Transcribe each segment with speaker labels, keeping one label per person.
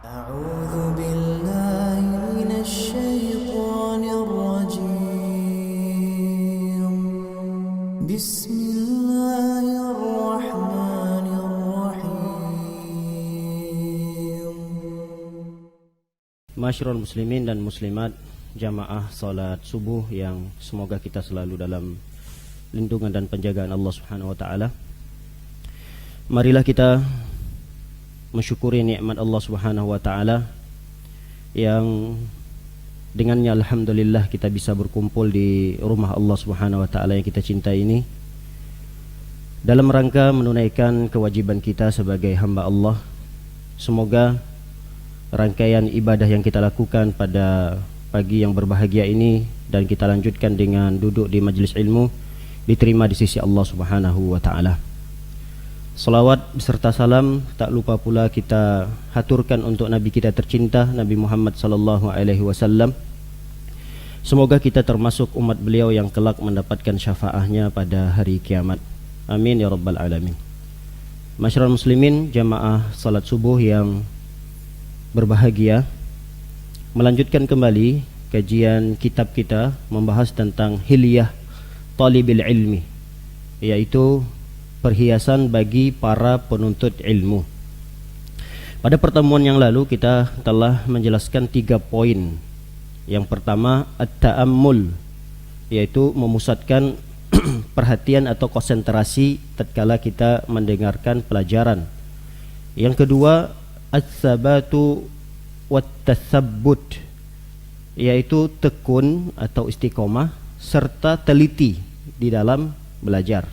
Speaker 1: أعوذ بالله من الشيطان الرجيم بسم الله الرحمن الرحيم.
Speaker 2: Masyarul muslimin dan muslimat, jamaah salat subuh yang semoga kita selalu dalam lindungan dan penjagaan Allah Subhanahu wa taala. Marilah kita mensyukuri nikmat Allah Subhanahu wa taala yang dengannya alhamdulillah kita bisa berkumpul di rumah Allah Subhanahu wa taala yang kita cintai ini dalam rangka menunaikan kewajiban kita sebagai hamba Allah. Semoga rangkaian ibadah yang kita lakukan pada pagi yang berbahagia ini dan kita lanjutkan dengan duduk di majlis ilmu diterima di sisi Allah Subhanahu wa taala. Salawat beserta salam tak lupa pula kita haturkan untuk Nabi kita tercinta Nabi Muhammad sallallahu alaihi wasallam. Semoga kita termasuk umat beliau yang kelak mendapatkan syafaatnya pada hari kiamat. Amin ya rabbal alamin. Masyarul muslimin, jamaah salat subuh yang berbahagia, melanjutkan kembali kajian kitab kita membahas tentang hilyah talibil ilmi, yaitu perhiasan bagi para penuntut ilmu. Pada pertemuan yang lalu kita telah menjelaskan 3 poin. Yang pertama, at-ta'ammul, yaitu memusatkan perhatian atau konsentrasi tatkala kita mendengarkan pelajaran. Yang kedua, as-sabatu wat-tatsabbut, yaitu tekun atau istiqomah serta teliti di dalam belajar.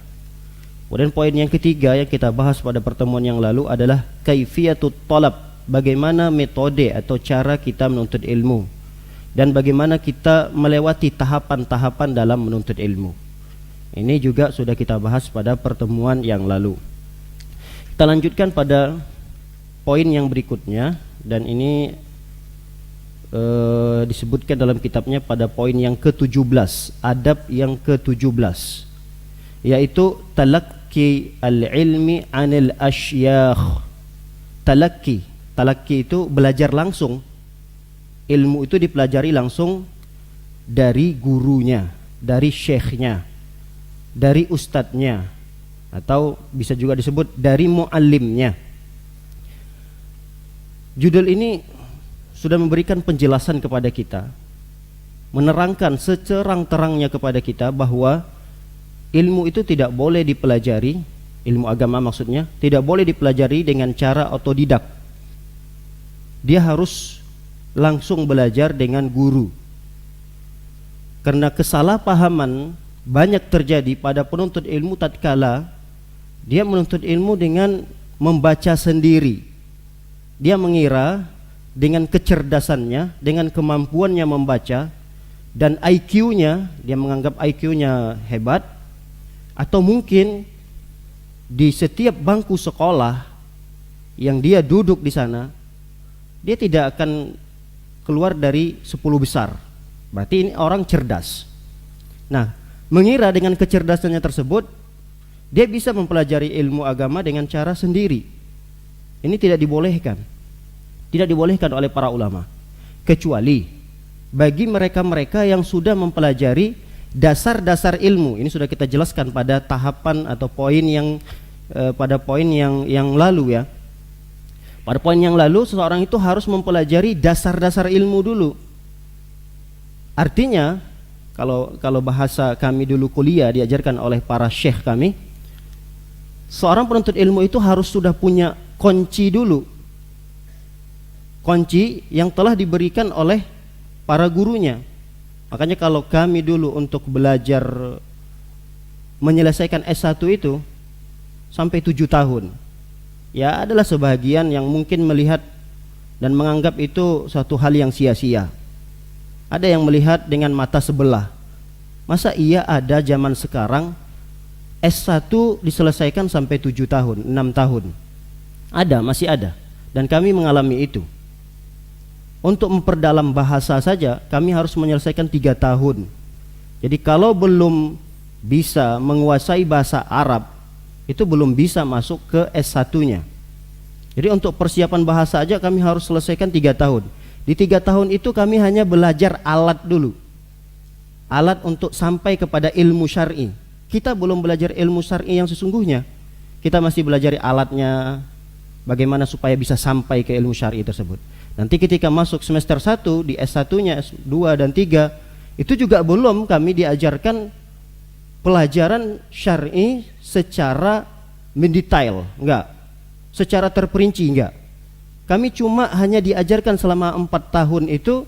Speaker 2: Kemudian poin yang ketiga yang kita bahas pada pertemuan yang lalu adalah kaifiyatut talab, bagaimana metode atau cara kita menuntut ilmu dan bagaimana kita melewati tahapan-tahapan dalam menuntut ilmu. Ini juga sudah kita bahas pada pertemuan yang lalu. Kita lanjutkan pada poin yang berikutnya, dan ini disebutkan dalam kitabnya pada poin yang ke-17, adab yang ke-17, yaitu talaqi al-ilmi anil asyakh. Talaqi itu belajar langsung. Ilmu itu dipelajari langsung dari gurunya, dari syekhnya, dari ustadznya, atau bisa juga disebut dari muallimnya. Judul ini sudah memberikan penjelasan kepada kita, menerangkan secerang-terangnya kepada kita bahwa ilmu itu tidak boleh dipelajari, ilmu agama maksudnya, tidak boleh dipelajari dengan cara otodidak. Dia harus langsung belajar dengan guru. Karena kesalahpahaman banyak terjadi pada penuntut ilmu tatkala dia menuntut ilmu dengan membaca sendiri. Dia mengira dengan kecerdasannya, dengan kemampuannya membaca dan IQ-nya, dia menganggap IQ-nya hebat. Atau mungkin di setiap bangku sekolah yang dia duduk di sana, dia tidak akan keluar dari 10 besar. Berarti ini orang cerdas. Nah, mengira dengan kecerdasannya tersebut dia bisa mempelajari ilmu agama dengan cara sendiri. Ini tidak dibolehkan. Tidak dibolehkan oleh para ulama, kecuali bagi mereka-mereka yang sudah mempelajari dasar-dasar ilmu. Ini sudah kita jelaskan pada tahapan atau poin yang pada poin yang lalu ya. Pada poin yang lalu seseorang itu harus mempelajari dasar-dasar ilmu dulu. Artinya kalau bahasa kami dulu kuliah diajarkan oleh para syekh kami, seorang penuntut ilmu itu harus sudah punya kunci dulu. Kunci yang telah diberikan oleh para gurunya. Makanya kalau kami dulu untuk belajar menyelesaikan S1 itu sampai 7 tahun. Ya, adalah sebahagian yang mungkin melihat dan menganggap itu suatu hal yang sia-sia. Ada yang melihat dengan mata sebelah. Masa iya ada zaman sekarang S1 diselesaikan sampai 7 tahun, 6 tahun? Ada, masih ada. Dan kami mengalami itu. Untuk memperdalam bahasa saja kami harus menyelesaikan 3 tahun. Jadi kalau belum bisa menguasai bahasa Arab, itu belum bisa masuk ke S1-nya. Jadi untuk persiapan bahasa aja kami harus selesaikan 3 tahun. Di 3 tahun itu kami hanya belajar alat dulu, alat untuk sampai kepada ilmu syar'i. Kita belum belajar ilmu syar'i yang sesungguhnya. Kita masih belajar alatnya, bagaimana supaya bisa sampai ke ilmu syar'i tersebut. Nanti ketika masuk semester 1 di S1-nya, S2 dan 3, itu juga belum kami diajarkan pelajaran syar'i secara mendetail, enggak. Secara terperinci, enggak. Kami cuma hanya diajarkan selama 4 tahun itu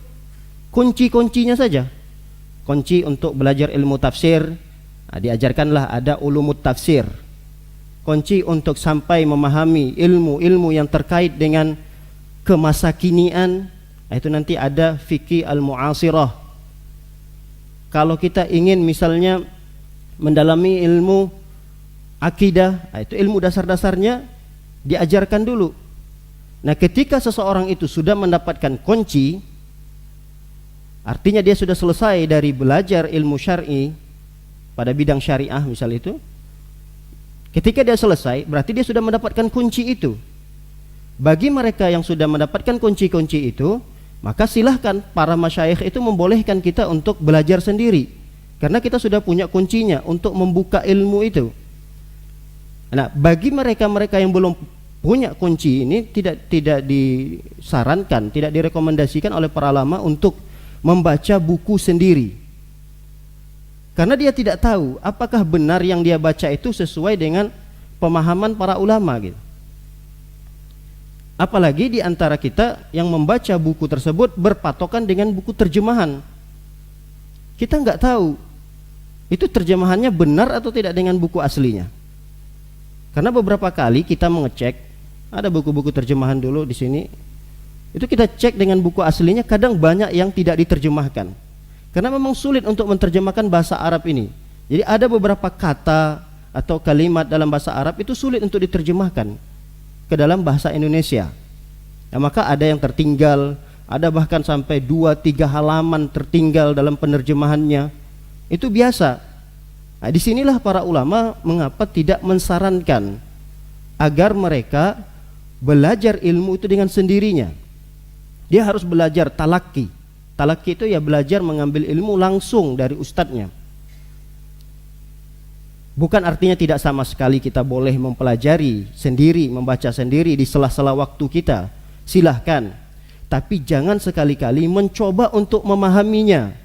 Speaker 2: kunci-kuncinya saja. Kunci untuk belajar ilmu tafsir, diajarkanlah ada ulumut tafsir. Kunci untuk sampai memahami ilmu-ilmu yang terkait dengan kemasakinian, itu nanti ada fikih al-mu'asirah. Kalau kita ingin misalnya mendalami ilmu akidah, itu ilmu dasar-dasarnya diajarkan dulu. Nah, ketika seseorang itu sudah mendapatkan kunci, artinya dia sudah selesai dari belajar ilmu syar'i pada bidang syariah misal itu. Ketika dia selesai, berarti dia sudah mendapatkan kunci itu. Bagi mereka yang sudah mendapatkan kunci-kunci itu, maka silahkan para masyayikh itu membolehkan kita untuk belajar sendiri, karena kita sudah punya kuncinya untuk membuka ilmu itu. Nah, bagi mereka-mereka yang belum punya kunci ini, tidak disarankan, tidak direkomendasikan oleh para ulama untuk membaca buku sendiri, karena dia tidak tahu apakah benar yang dia baca itu sesuai dengan pemahaman para ulama gitu. Apalagi di antara kita yang membaca buku tersebut berpatokan dengan buku terjemahan. Kita nggak tahu itu terjemahannya benar atau tidak dengan buku aslinya. Karena beberapa kali kita mengecek, ada buku-buku terjemahan dulu di sini, itu kita cek dengan buku aslinya, kadang banyak yang tidak diterjemahkan. Karena memang sulit untuk menerjemahkan bahasa Arab ini. Jadi ada beberapa kata atau kalimat dalam bahasa Arab itu sulit untuk diterjemahkan ke dalam bahasa Indonesia. Nah, maka ada yang tertinggal, ada bahkan sampai 2-3 halaman tertinggal dalam penerjemahannya. Itu biasa. Nah, disinilah para ulama mengapa tidak mensarankan agar mereka belajar ilmu itu dengan sendirinya. Dia harus belajar talaki. Talaki itu ya belajar mengambil ilmu langsung dari ustadznya. Bukan artinya tidak sama sekali kita boleh mempelajari sendiri, membaca sendiri di sela-sela waktu kita. Silahkan. Tapi jangan sekali-kali mencoba untuk memahaminya.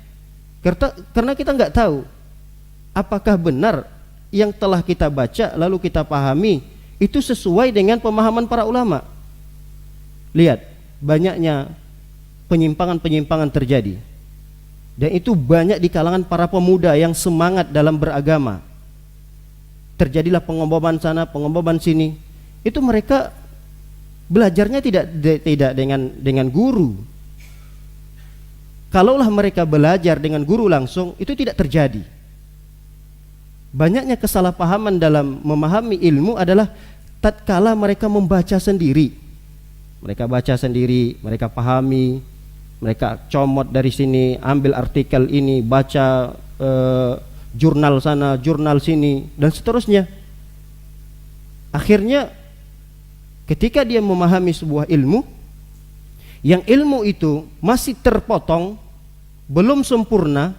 Speaker 2: Karena kita nggak tahu apakah benar yang telah kita baca lalu kita pahami itu sesuai dengan pemahaman para ulama. Lihat, banyaknya penyimpangan-penyimpangan terjadi. Dan itu banyak di kalangan para pemuda yang semangat dalam beragama. Terjadilah pengomboman sana, pengomboman sini. Itu mereka belajarnya tidak dengan guru. Kalaulah mereka belajar dengan guru langsung, itu tidak terjadi. Banyaknya kesalahpahaman dalam memahami ilmu adalah tatkala mereka membaca sendiri. Mereka baca sendiri, mereka pahami, mereka comot dari sini, ambil artikel ini, baca jurnal sana, jurnal sini, dan seterusnya. Akhirnya ketika dia memahami sebuah ilmu, yang ilmu itu masih terpotong, belum sempurna,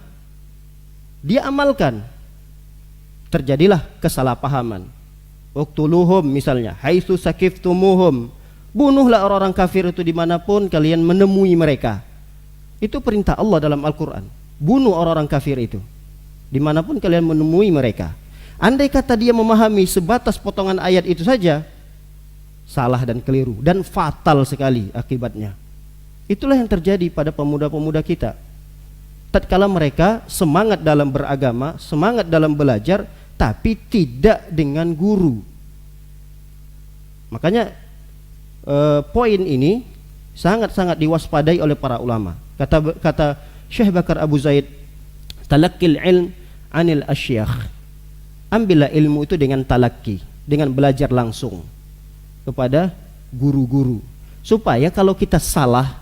Speaker 2: dia amalkan. Terjadilah kesalahpahaman. Uqtuluhum misalnya, haitsu sakiftumuhum. Bunuhlah orang-orang kafir itu dimanapun kalian menemui mereka. Itu perintah Allah dalam Al-Quran. Bunuh orang-orang kafir itu dimanapun kalian menemui mereka. Andai kata dia memahami sebatas potongan ayat itu saja, salah dan keliru dan fatal sekali akibatnya. Itulah yang terjadi pada pemuda-pemuda kita. Tatkala mereka semangat dalam beragama, semangat dalam belajar, tapi tidak dengan guru. Makanya poin ini sangat-sangat diwaspadai oleh para ulama. Kata Syekh Bakar Abu Zaid, talaqqil ilm anil asyakh. Ambillah ilmu itu dengan talaki, dengan belajar langsung kepada guru-guru, supaya kalau kita salah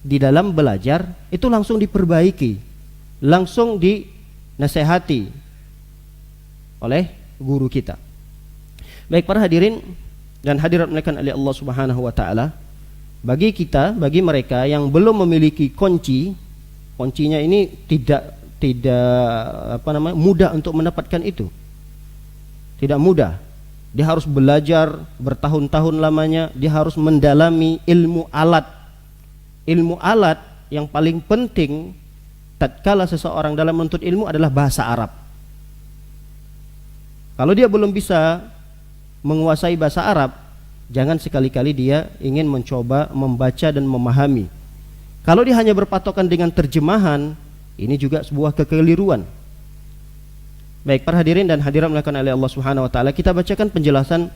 Speaker 2: di dalam belajar itu langsung diperbaiki, langsung dinasehati oleh guru kita. Baik para hadirin, dan hadirat melakukan oleh Allah Subhanahu wa taala, bagi mereka yang belum memiliki kuncinya ini tidak mudah untuk mendapatkan itu. Tidak mudah. Dia harus belajar bertahun-tahun lamanya, dia harus mendalami ilmu alat. Ilmu alat yang paling penting tatkala seseorang dalam menuntut ilmu adalah bahasa Arab. Kalau dia belum bisa menguasai bahasa Arab, jangan sekali-kali dia ingin mencoba membaca dan memahami. Kalau dia hanya berpatokan dengan terjemahan, ini juga sebuah kekeliruan. Baik, para hadirin dan hadirat melakukan oleh Allah Subhanahu wa taala, kita bacakan penjelasan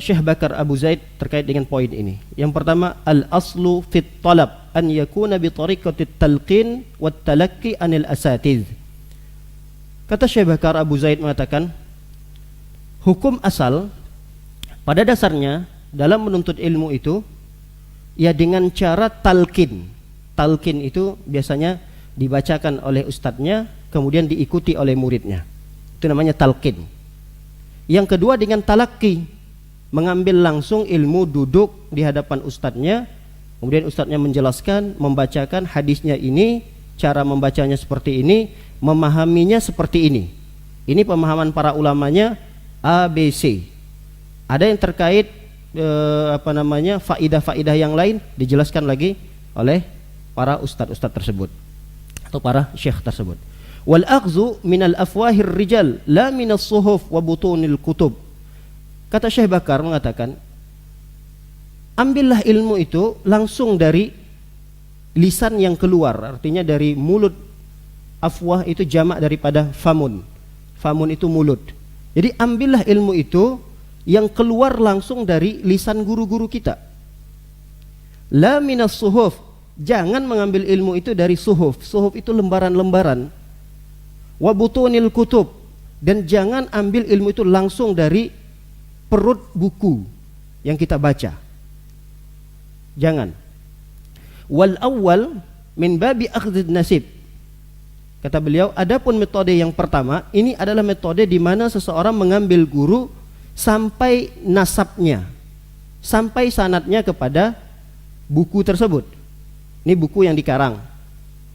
Speaker 2: Syekh Bakar Abu Zaid terkait dengan poin ini. Yang pertama, al-aslu fit talab an yakuna bi tariqatit talqin wat talaqqi anil asatiz. Kata Syekh Bakar Abu Zaid mengatakan, hukum asal pada dasarnya dalam menuntut ilmu itu ya dengan cara talqin. Talqin itu biasanya dibacakan oleh ustadznya, kemudian diikuti oleh muridnya. Itu namanya talqin. Yang kedua dengan talaqi, mengambil langsung ilmu, duduk di hadapan ustadznya, kemudian ustadznya menjelaskan, membacakan hadisnya ini, cara membacanya seperti ini, memahaminya seperti ini. Ini pemahaman para ulamanya ABC. Ada yang terkait faidah-faidah yang lain dijelaskan lagi oleh para ustadz tersebut atau para syekh tersebut. Wal akhzu minal afwahir rijal la minas suhuf wa butunil kutub. Kata Syekh Bakar mengatakan, ambillah ilmu itu langsung dari lisan yang keluar, artinya dari mulut. Afwah itu jamak daripada famun. Famun itu mulut. Jadi ambillah ilmu itu yang keluar langsung dari lisan guru-guru kita. La minas suhuf, jangan mengambil ilmu itu dari suhuf. Suhuf itu lembaran-lembaran. Wa butunil kutub, dan jangan ambil ilmu itu langsung dari perut buku yang kita baca. Jangan. Wal awwal min babi akhdhid nasib. Kata beliau, adapun metode yang pertama, ini adalah metode di mana seseorang mengambil guru sampai nasabnya, sampai sanadnya kepada buku tersebut. Ini buku yang dikarang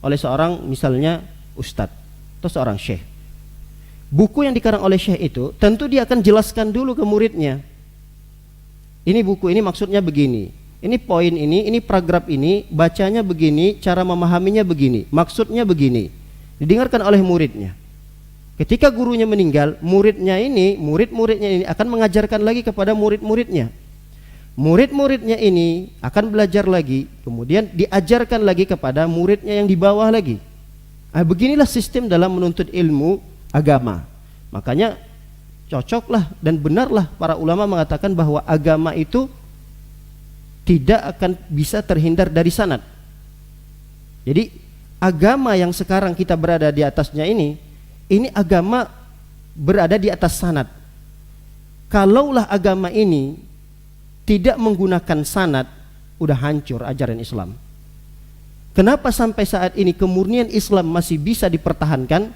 Speaker 2: oleh seorang misalnya ustadz atau seorang syekh. Buku yang dikarang oleh syekh itu tentu dia akan jelaskan dulu ke muridnya. Ini buku ini maksudnya begini, ini poin ini paragraf ini, bacanya begini, cara memahaminya begini, maksudnya begini. Didengarkan oleh muridnya. Ketika gurunya meninggal, murid-muridnya ini akan mengajarkan lagi kepada murid-muridnya. Murid-muridnya ini akan belajar lagi, kemudian diajarkan lagi kepada muridnya yang di bawah lagi. Beginilah sistem dalam menuntut ilmu agama. Makanya cocoklah dan benarlah para ulama mengatakan bahwa agama itu tidak akan bisa terhindar dari sanad. Jadi agama yang sekarang kita berada di atasnya ini agama berada di atas sanad. Kalaulah agama ini tidak menggunakan sanad, udah hancur ajaran Islam. Kenapa sampai saat ini kemurnian Islam masih bisa dipertahankan?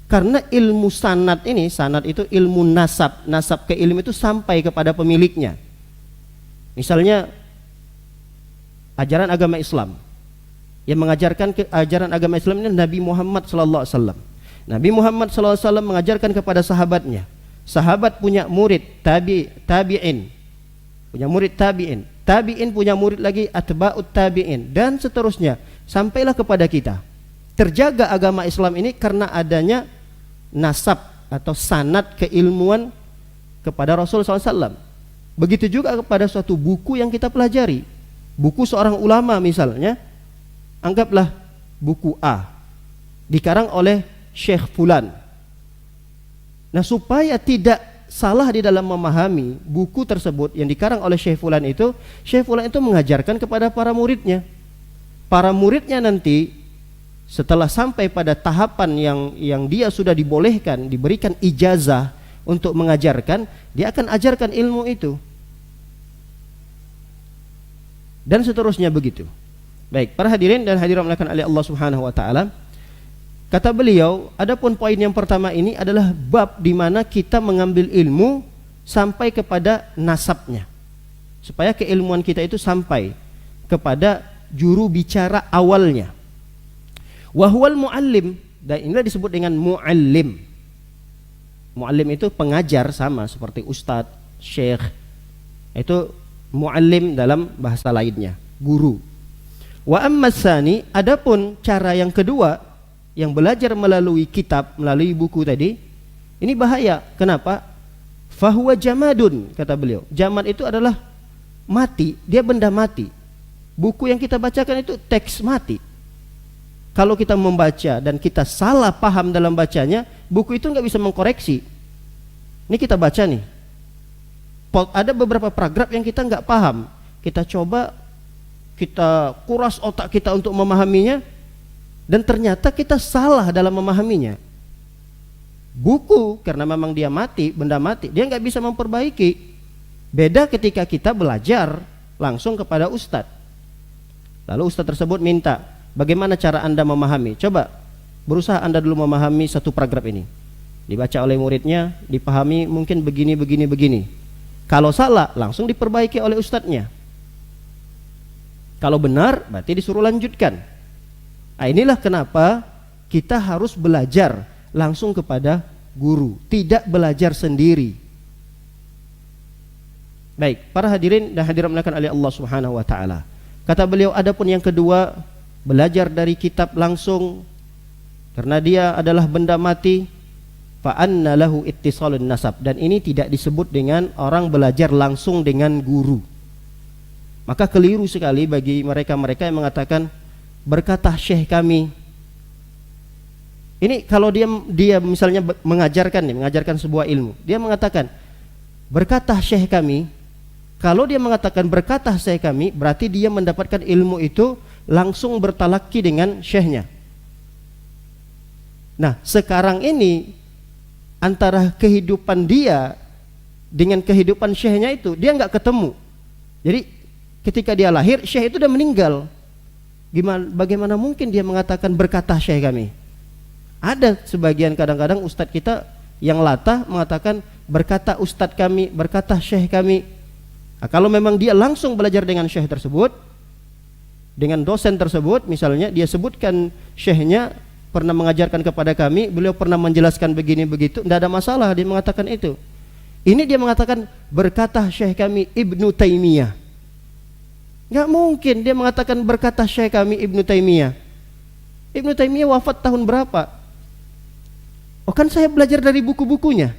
Speaker 2: Karena ilmu sanad ini, sanad itu ilmu nasab ke ilmu itu sampai kepada pemiliknya. Misalnya ajaran agama Islam, yang mengajarkan ajaran agama Islam ini Nabi Muhammad SAW. Nabi Muhammad SAW mengajarkan kepada sahabatnya. Sahabat punya murid tabi'in, punya murid tabi'in punya murid lagi atba'ut tabi'in, dan seterusnya sampailah kepada kita. Terjaga agama Islam ini karena adanya nasab atau sanad keilmuan kepada Rasul SAW. Begitu juga kepada suatu buku yang kita pelajari, buku seorang ulama misalnya. Anggaplah buku A dikarang oleh Syekh Fulan. Nah, supaya tidak salah di dalam memahami buku tersebut yang dikarang oleh Syekh Fulan itu mengajarkan kepada para muridnya. Para muridnya nanti setelah sampai pada tahapan yang dia sudah dibolehkan, diberikan ijazah untuk mengajarkan, dia akan ajarkan ilmu itu. Dan seterusnya begitu. Baik, para hadirin dan hadirat melakukan oleh Allah Subhanahu wa taala. Kata beliau, adapun poin yang pertama ini adalah bab di mana kita mengambil ilmu sampai kepada nasabnya. Supaya keilmuan kita itu sampai kepada juru bicara awalnya. Wa huwal muallim, dan inilah disebut dengan muallim. Muallim itu pengajar, sama seperti ustadz, syekh. Itu muallim dalam bahasa lainnya, guru. Wa amma tsani, adapun cara yang kedua yang belajar melalui kitab, melalui buku tadi, ini bahaya. Kenapa? Fahuwa jamadun, kata beliau. Jamad itu adalah mati, dia benda mati. Buku yang kita bacakan itu teks mati. Kalau kita membaca dan kita salah paham dalam bacanya, buku itu nggak bisa mengkoreksi. Ini kita baca nih, ada beberapa paragraf yang kita nggak paham. Kita coba, kita kuras otak kita untuk memahaminya, dan ternyata kita salah dalam memahaminya. Buku, karena memang dia mati, benda mati, dia nggak bisa memperbaiki. Beda ketika kita belajar langsung kepada ustadz. Lalu ustadz tersebut minta, bagaimana cara Anda memahami? Coba berusaha Anda dulu memahami satu paragraf ini. Dibaca oleh muridnya, dipahami mungkin begini, begini, begini. Kalau salah, langsung diperbaiki oleh ustadznya. Kalau benar, berarti disuruh lanjutkan. Nah, inilah kenapa kita harus belajar langsung kepada guru, tidak belajar sendiri. Baik, para hadirin dan hadirat dimuliakan oleh Allah Subhanahu wa taala. Kata beliau, adapun yang kedua, belajar dari kitab langsung karena dia adalah benda mati, fa anna lahu ittisalun nasab, dan ini tidak disebut dengan orang belajar langsung dengan guru. Maka keliru sekali bagi mereka-mereka yang mengatakan berkata syekh kami. Ini kalau dia misalnya mengajarkan sebuah ilmu, dia mengatakan berkata syekh kami. Kalau dia mengatakan berkata syekh kami, berarti dia mendapatkan ilmu itu langsung bertalaki dengan syekhnya. Nah, sekarang ini antara kehidupan dia dengan kehidupan syekhnya itu dia nggak ketemu. Jadi ketika dia lahir, syekh itu udah meninggal. Bagaimana mungkin dia mengatakan berkata syekh kami? Ada sebagian kadang-kadang ustadz kita yang latah mengatakan berkata ustadz kami, berkata syekh kami. Nah, kalau memang dia langsung belajar dengan syekh tersebut, dengan dosen tersebut, misalnya dia sebutkan syekhnya pernah mengajarkan kepada kami, beliau pernah menjelaskan begini begitu, tidak ada masalah dia mengatakan itu. Ini dia mengatakan berkata syekh kami Ibnu Taimiyah. Nggak mungkin dia mengatakan berkata syekh kami Ibnu Taimiyah. Ibnu Taimiyah wafat tahun berapa? Oh, kan saya belajar dari buku-bukunya.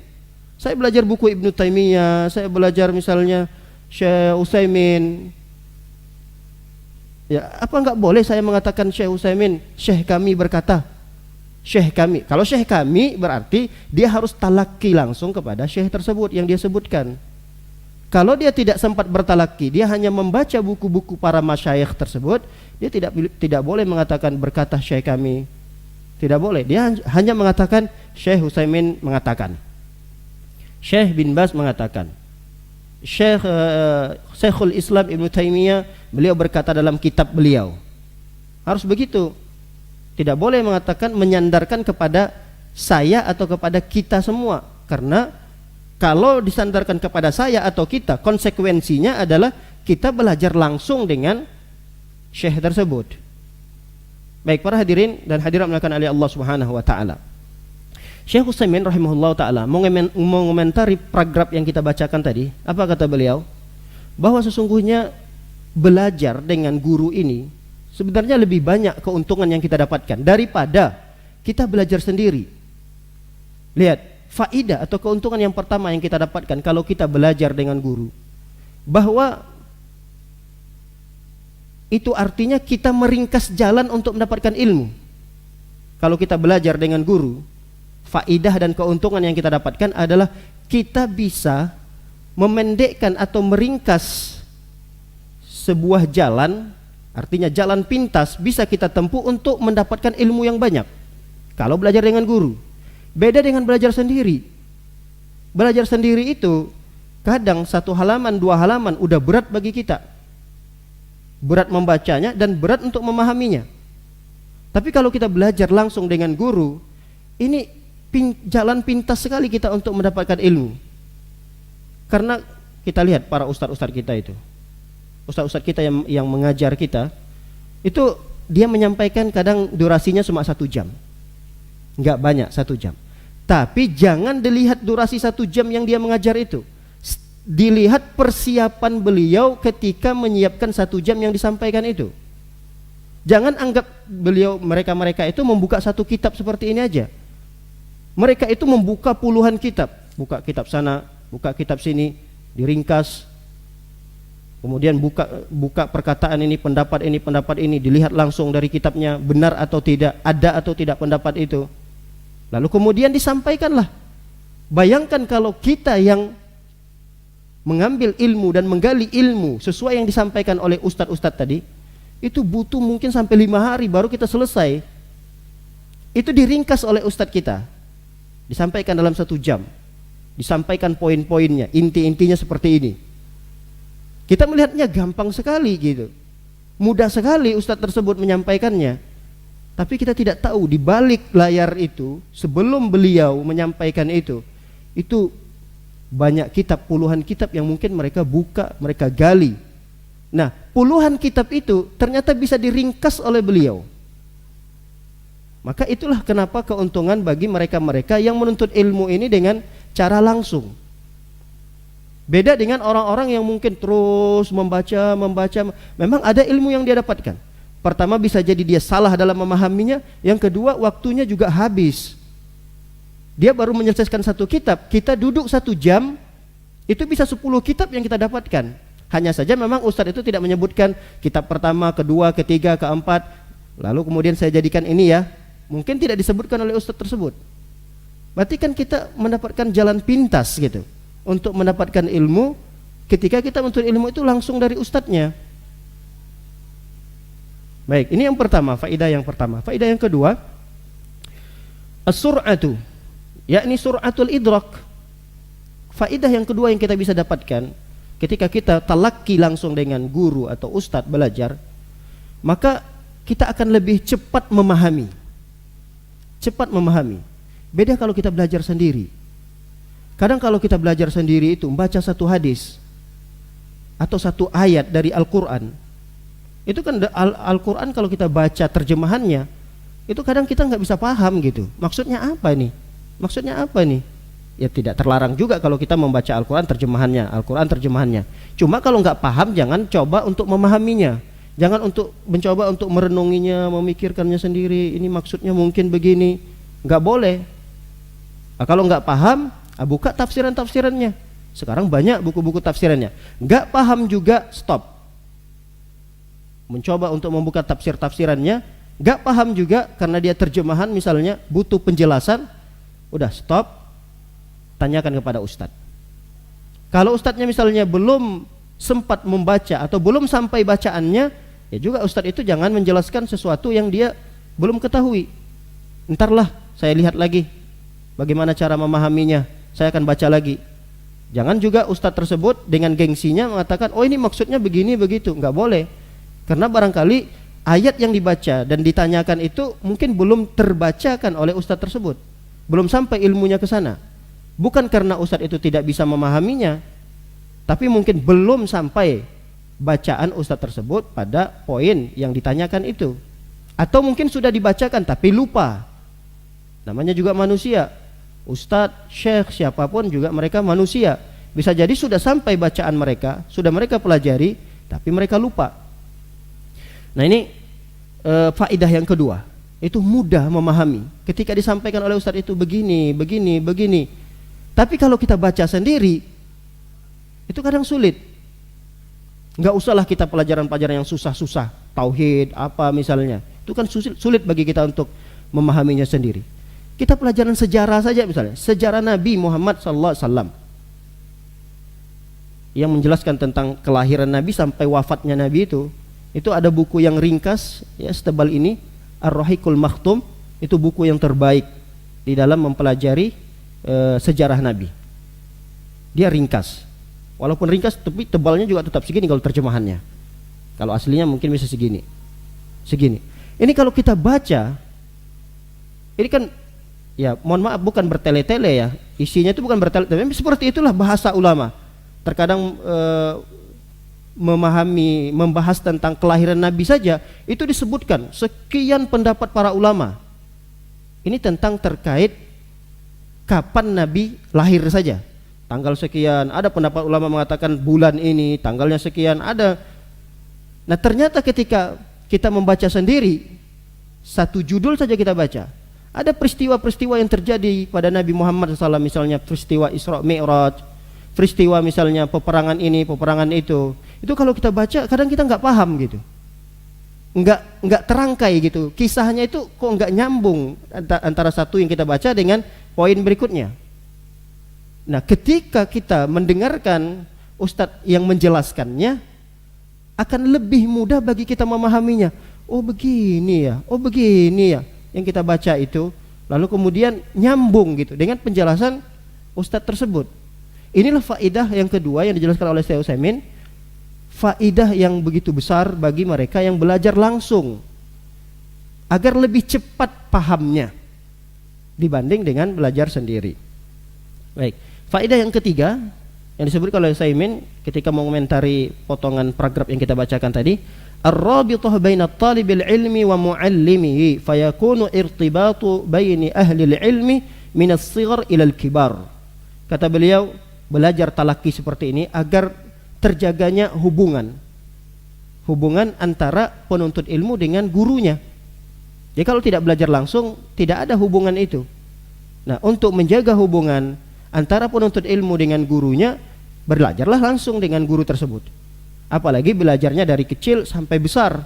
Speaker 2: Saya belajar buku Ibnu Taimiyah, saya belajar misalnya Syekh Utsaimin. Ya, apa nggak boleh saya mengatakan Syekh Utsaimin, syekh kami berkata, syekh kami. Kalau syekh kami berarti dia harus talaki langsung kepada syekh tersebut yang dia sebutkan. Kalau dia tidak sempat bertalaki, dia hanya membaca buku-buku para masyayikh tersebut, dia tidak boleh mengatakan berkata syekh kami. Tidak boleh. Dia hanya mengatakan Syekh Utsaimin mengatakan, Syekh bin Baz mengatakan, Syekhul Islam Ibnu Taimiyah beliau berkata dalam kitab beliau. Harus begitu. Tidak boleh mengatakan menyandarkan kepada saya atau kepada kita semua, karena kalau disandarkan kepada saya atau kita, konsekuensinya adalah kita belajar langsung dengan syekh tersebut. Baik, para hadirin dan hadirat dimuliakan oleh Allah Subhanahu wa taala. Syekh Utsaimin rahimahullah taala mengomentari paragraf yang kita bacakan tadi. Apa kata beliau? Bahwa sesungguhnya belajar dengan guru ini sebenarnya lebih banyak keuntungan yang kita dapatkan daripada kita belajar sendiri. Lihat, faidah atau keuntungan yang pertama yang kita dapatkan kalau kita belajar dengan guru, bahwa itu artinya kita meringkas jalan untuk mendapatkan ilmu. Kalau kita belajar dengan guru, faidah dan keuntungan yang kita dapatkan adalah kita bisa memendekkan atau meringkas sebuah jalan, artinya jalan pintas bisa kita tempuh untuk mendapatkan ilmu yang banyak. Kalau belajar dengan guru, beda dengan belajar sendiri. Belajar sendiri itu kadang satu halaman, dua halaman udah berat bagi kita. Berat membacanya dan berat untuk memahaminya. Tapi kalau kita belajar langsung dengan guru, ini jalan pintas sekali kita untuk mendapatkan ilmu. Karena kita lihat para ustadz-ustadz kita itu, ustadz-ustadz kita yang mengajar kita, itu dia menyampaikan kadang durasinya cuma 1 jam, nggak banyak 1 jam. Tapi jangan dilihat durasi 1 jam yang dia mengajar itu, dilihat persiapan beliau ketika menyiapkan 1 jam yang disampaikan itu. Jangan anggap mereka itu membuka 1 kitab seperti ini aja. Mereka itu membuka puluhan kitab, buka kitab sana, buka kitab sini, diringkas, kemudian buka perkataan ini, pendapat ini, dilihat langsung dari kitabnya benar atau tidak, ada atau tidak pendapat itu. Lalu kemudian disampaikanlah. Bayangkan kalau kita yang mengambil ilmu dan menggali ilmu sesuai yang disampaikan oleh ustadz-ustadz tadi, itu butuh mungkin sampai 5 hari baru kita selesai. Itu diringkas oleh ustadz kita, disampaikan dalam 1 jam, disampaikan poin-poinnya, inti-intinya seperti ini. Kita melihatnya gampang sekali gitu, mudah sekali ustadz tersebut menyampaikannya. Tapi kita tidak tahu di balik layar itu, sebelum beliau menyampaikan itu banyak kitab, puluhan kitab yang mungkin mereka buka, mereka gali. Nah, puluhan kitab itu ternyata bisa diringkas oleh beliau. Maka itulah kenapa keuntungan bagi mereka-mereka yang menuntut ilmu ini dengan cara langsung. Beda dengan orang-orang yang mungkin terus membaca. Memang ada ilmu yang dia dapatkan. Pertama, bisa jadi dia salah dalam memahaminya. Yang kedua, waktunya juga habis. Dia baru menyelesaikan 1 kitab, kita duduk 1 jam, itu bisa 10 kitab yang kita dapatkan. Hanya saja memang ustadz itu tidak menyebutkan kitab pertama, kedua, ketiga, keempat, lalu kemudian saya jadikan ini ya. Mungkin tidak disebutkan oleh ustadz tersebut. Berarti kan kita mendapatkan jalan pintas gitu untuk mendapatkan ilmu. Ketika kita menuntut ilmu itu langsung dari ustadznya. Baik, ini yang pertama, faedah yang pertama. Faedah yang kedua, as-sur'atu, yakni sur'atul idrak. Faedah yang kedua yang kita bisa dapatkan ketika kita talaki langsung dengan guru atau ustadz belajar, maka kita akan lebih cepat memahami. Cepat memahami. Beda kalau kita belajar sendiri. Kadang kalau kita belajar sendiri itu membaca 1 hadis atau 1 ayat dari Al-Quran, itu kan Al-Quran kalau kita baca terjemahannya, itu kadang kita nggak bisa paham gitu. Maksudnya apa nih? Maksudnya apa nih? Ya tidak terlarang juga kalau kita membaca Al-Quran terjemahannya. Cuma kalau nggak paham, jangan coba untuk memahaminya. Jangan mencoba untuk merenunginya, memikirkannya sendiri. Ini maksudnya mungkin begini. Nggak boleh. Nah, kalau nggak paham, buka tafsirannya. Sekarang banyak buku-buku tafsirannya. Nggak paham juga, stop. Mencoba untuk membuka tafsirannya. Nggak paham juga karena dia terjemahan misalnya butuh penjelasan. Udah stop. Tanyakan kepada ustadz. Kalau ustadznya misalnya belum sempat membaca atau belum sampai bacaannya, ya juga ustadz itu jangan menjelaskan sesuatu yang dia belum ketahui. Entarlah saya lihat lagi bagaimana cara memahaminya, saya akan baca lagi. Jangan juga ustadz tersebut dengan gengsinya mengatakan, oh ini maksudnya begini begitu. Enggak boleh. Karena barangkali ayat yang dibaca dan ditanyakan itu mungkin belum terbacakan oleh ustadz tersebut, belum sampai ilmunya ke sana. Bukan karena ustadz itu tidak bisa memahaminya, tapi mungkin belum sampai bacaan ustadz tersebut pada poin yang ditanyakan itu. Atau mungkin sudah dibacakan tapi lupa. Namanya juga manusia. Ustadz, syekh, siapapun juga mereka manusia. Bisa jadi sudah sampai bacaan mereka, sudah mereka pelajari, tapi mereka lupa. Nah ini faedah yang kedua. Itu mudah memahami. Ketika disampaikan oleh ustadz itu begini. Tapi kalau kita baca sendiri, itu kadang sulit. Nggak usahlah kita pelajaran-pelajaran yang susah-susah, tauhid apa misalnya, itu kan sulit bagi kita untuk memahaminya sendiri. Kita pelajaran sejarah saja misalnya, sejarah Nabi Muhammad SAW yang menjelaskan tentang kelahiran Nabi sampai wafatnya Nabi itu ada buku yang ringkas ya setebal ini, Ar-Rahiqul Makhtum, itu buku yang terbaik di dalam mempelajari sejarah Nabi. Dia ringkas. Walaupun ringkas tapi tebalnya juga tetap segini kalau terjemahannya. Kalau aslinya mungkin bisa segini. Ini kalau kita baca, ini kan ya mohon maaf bukan bertele-tele ya. Isinya itu bukan bertele-tele, seperti itulah bahasa ulama. terkadang membahas tentang kelahiran Nabi saja itu disebutkan sekian pendapat para ulama. Ini tentang terkait kapan Nabi lahir saja. Tanggal sekian, ada pendapat ulama mengatakan bulan ini, tanggalnya sekian, ada. Nah, ternyata ketika kita membaca sendiri, satu judul saja kita baca, ada peristiwa-peristiwa yang terjadi pada Nabi Muhammad SAW, misalnya peristiwa Isra Mi'raj, peristiwa misalnya peperangan ini, peperangan itu. Itu kalau kita baca kadang kita nggak paham gitu, nggak terangkai gitu. Kisahnya itu kok nggak nyambung antara satu yang kita baca dengan poin berikutnya. Nah, ketika kita mendengarkan ustadz yang menjelaskannya, akan lebih mudah bagi kita memahaminya. Oh begini ya, oh begini ya yang kita baca itu, lalu kemudian nyambung gitu dengan penjelasan ustadz tersebut. Inilah faidah yang kedua yang dijelaskan oleh Syekh Utsaimin, faidah yang begitu besar bagi mereka yang belajar langsung agar lebih cepat pahamnya dibanding dengan belajar sendiri. Baik, faidah yang ketiga yang disebutkan oleh Utsaimin ketika mengomentari potongan paragraf yang kita bacakan tadi, ar-rabithah baina talibil ilmi wa muallimihi fayakunu irtibatu baini ahli ilmi min as-shighar ila al-kibar. Kata beliau, belajar talaki seperti ini agar terjaganya hubungan antara penuntut ilmu dengan gurunya. Jadi kalau tidak belajar langsung, tidak ada hubungan itu. Nah, untuk menjaga hubungan antara penuntut ilmu dengan gurunya, belajarlah langsung dengan guru tersebut. Apalagi belajarnya dari kecil sampai besar.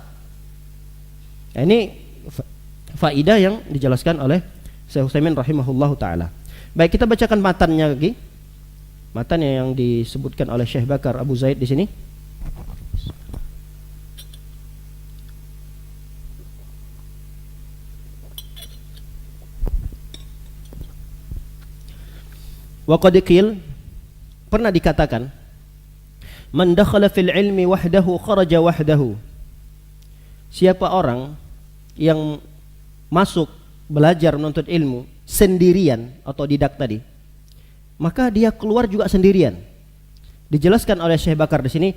Speaker 2: Nah, ini faidah yang dijelaskan oleh Syekh Utsaimin rahimahullahu taala. Baik, kita bacakan matannya lagi. Matan yang disebutkan oleh Syekh Bakar Abu Zaid di sini. Wa qad qil, pernah dikatakan, man dakhala fil ilmi wahdahu kharaja wahdahu. Siapa orang yang masuk belajar menuntut ilmu sendirian, otodidak tadi, maka dia keluar juga sendirian. Dijelaskan oleh Syekh Bakar di sini,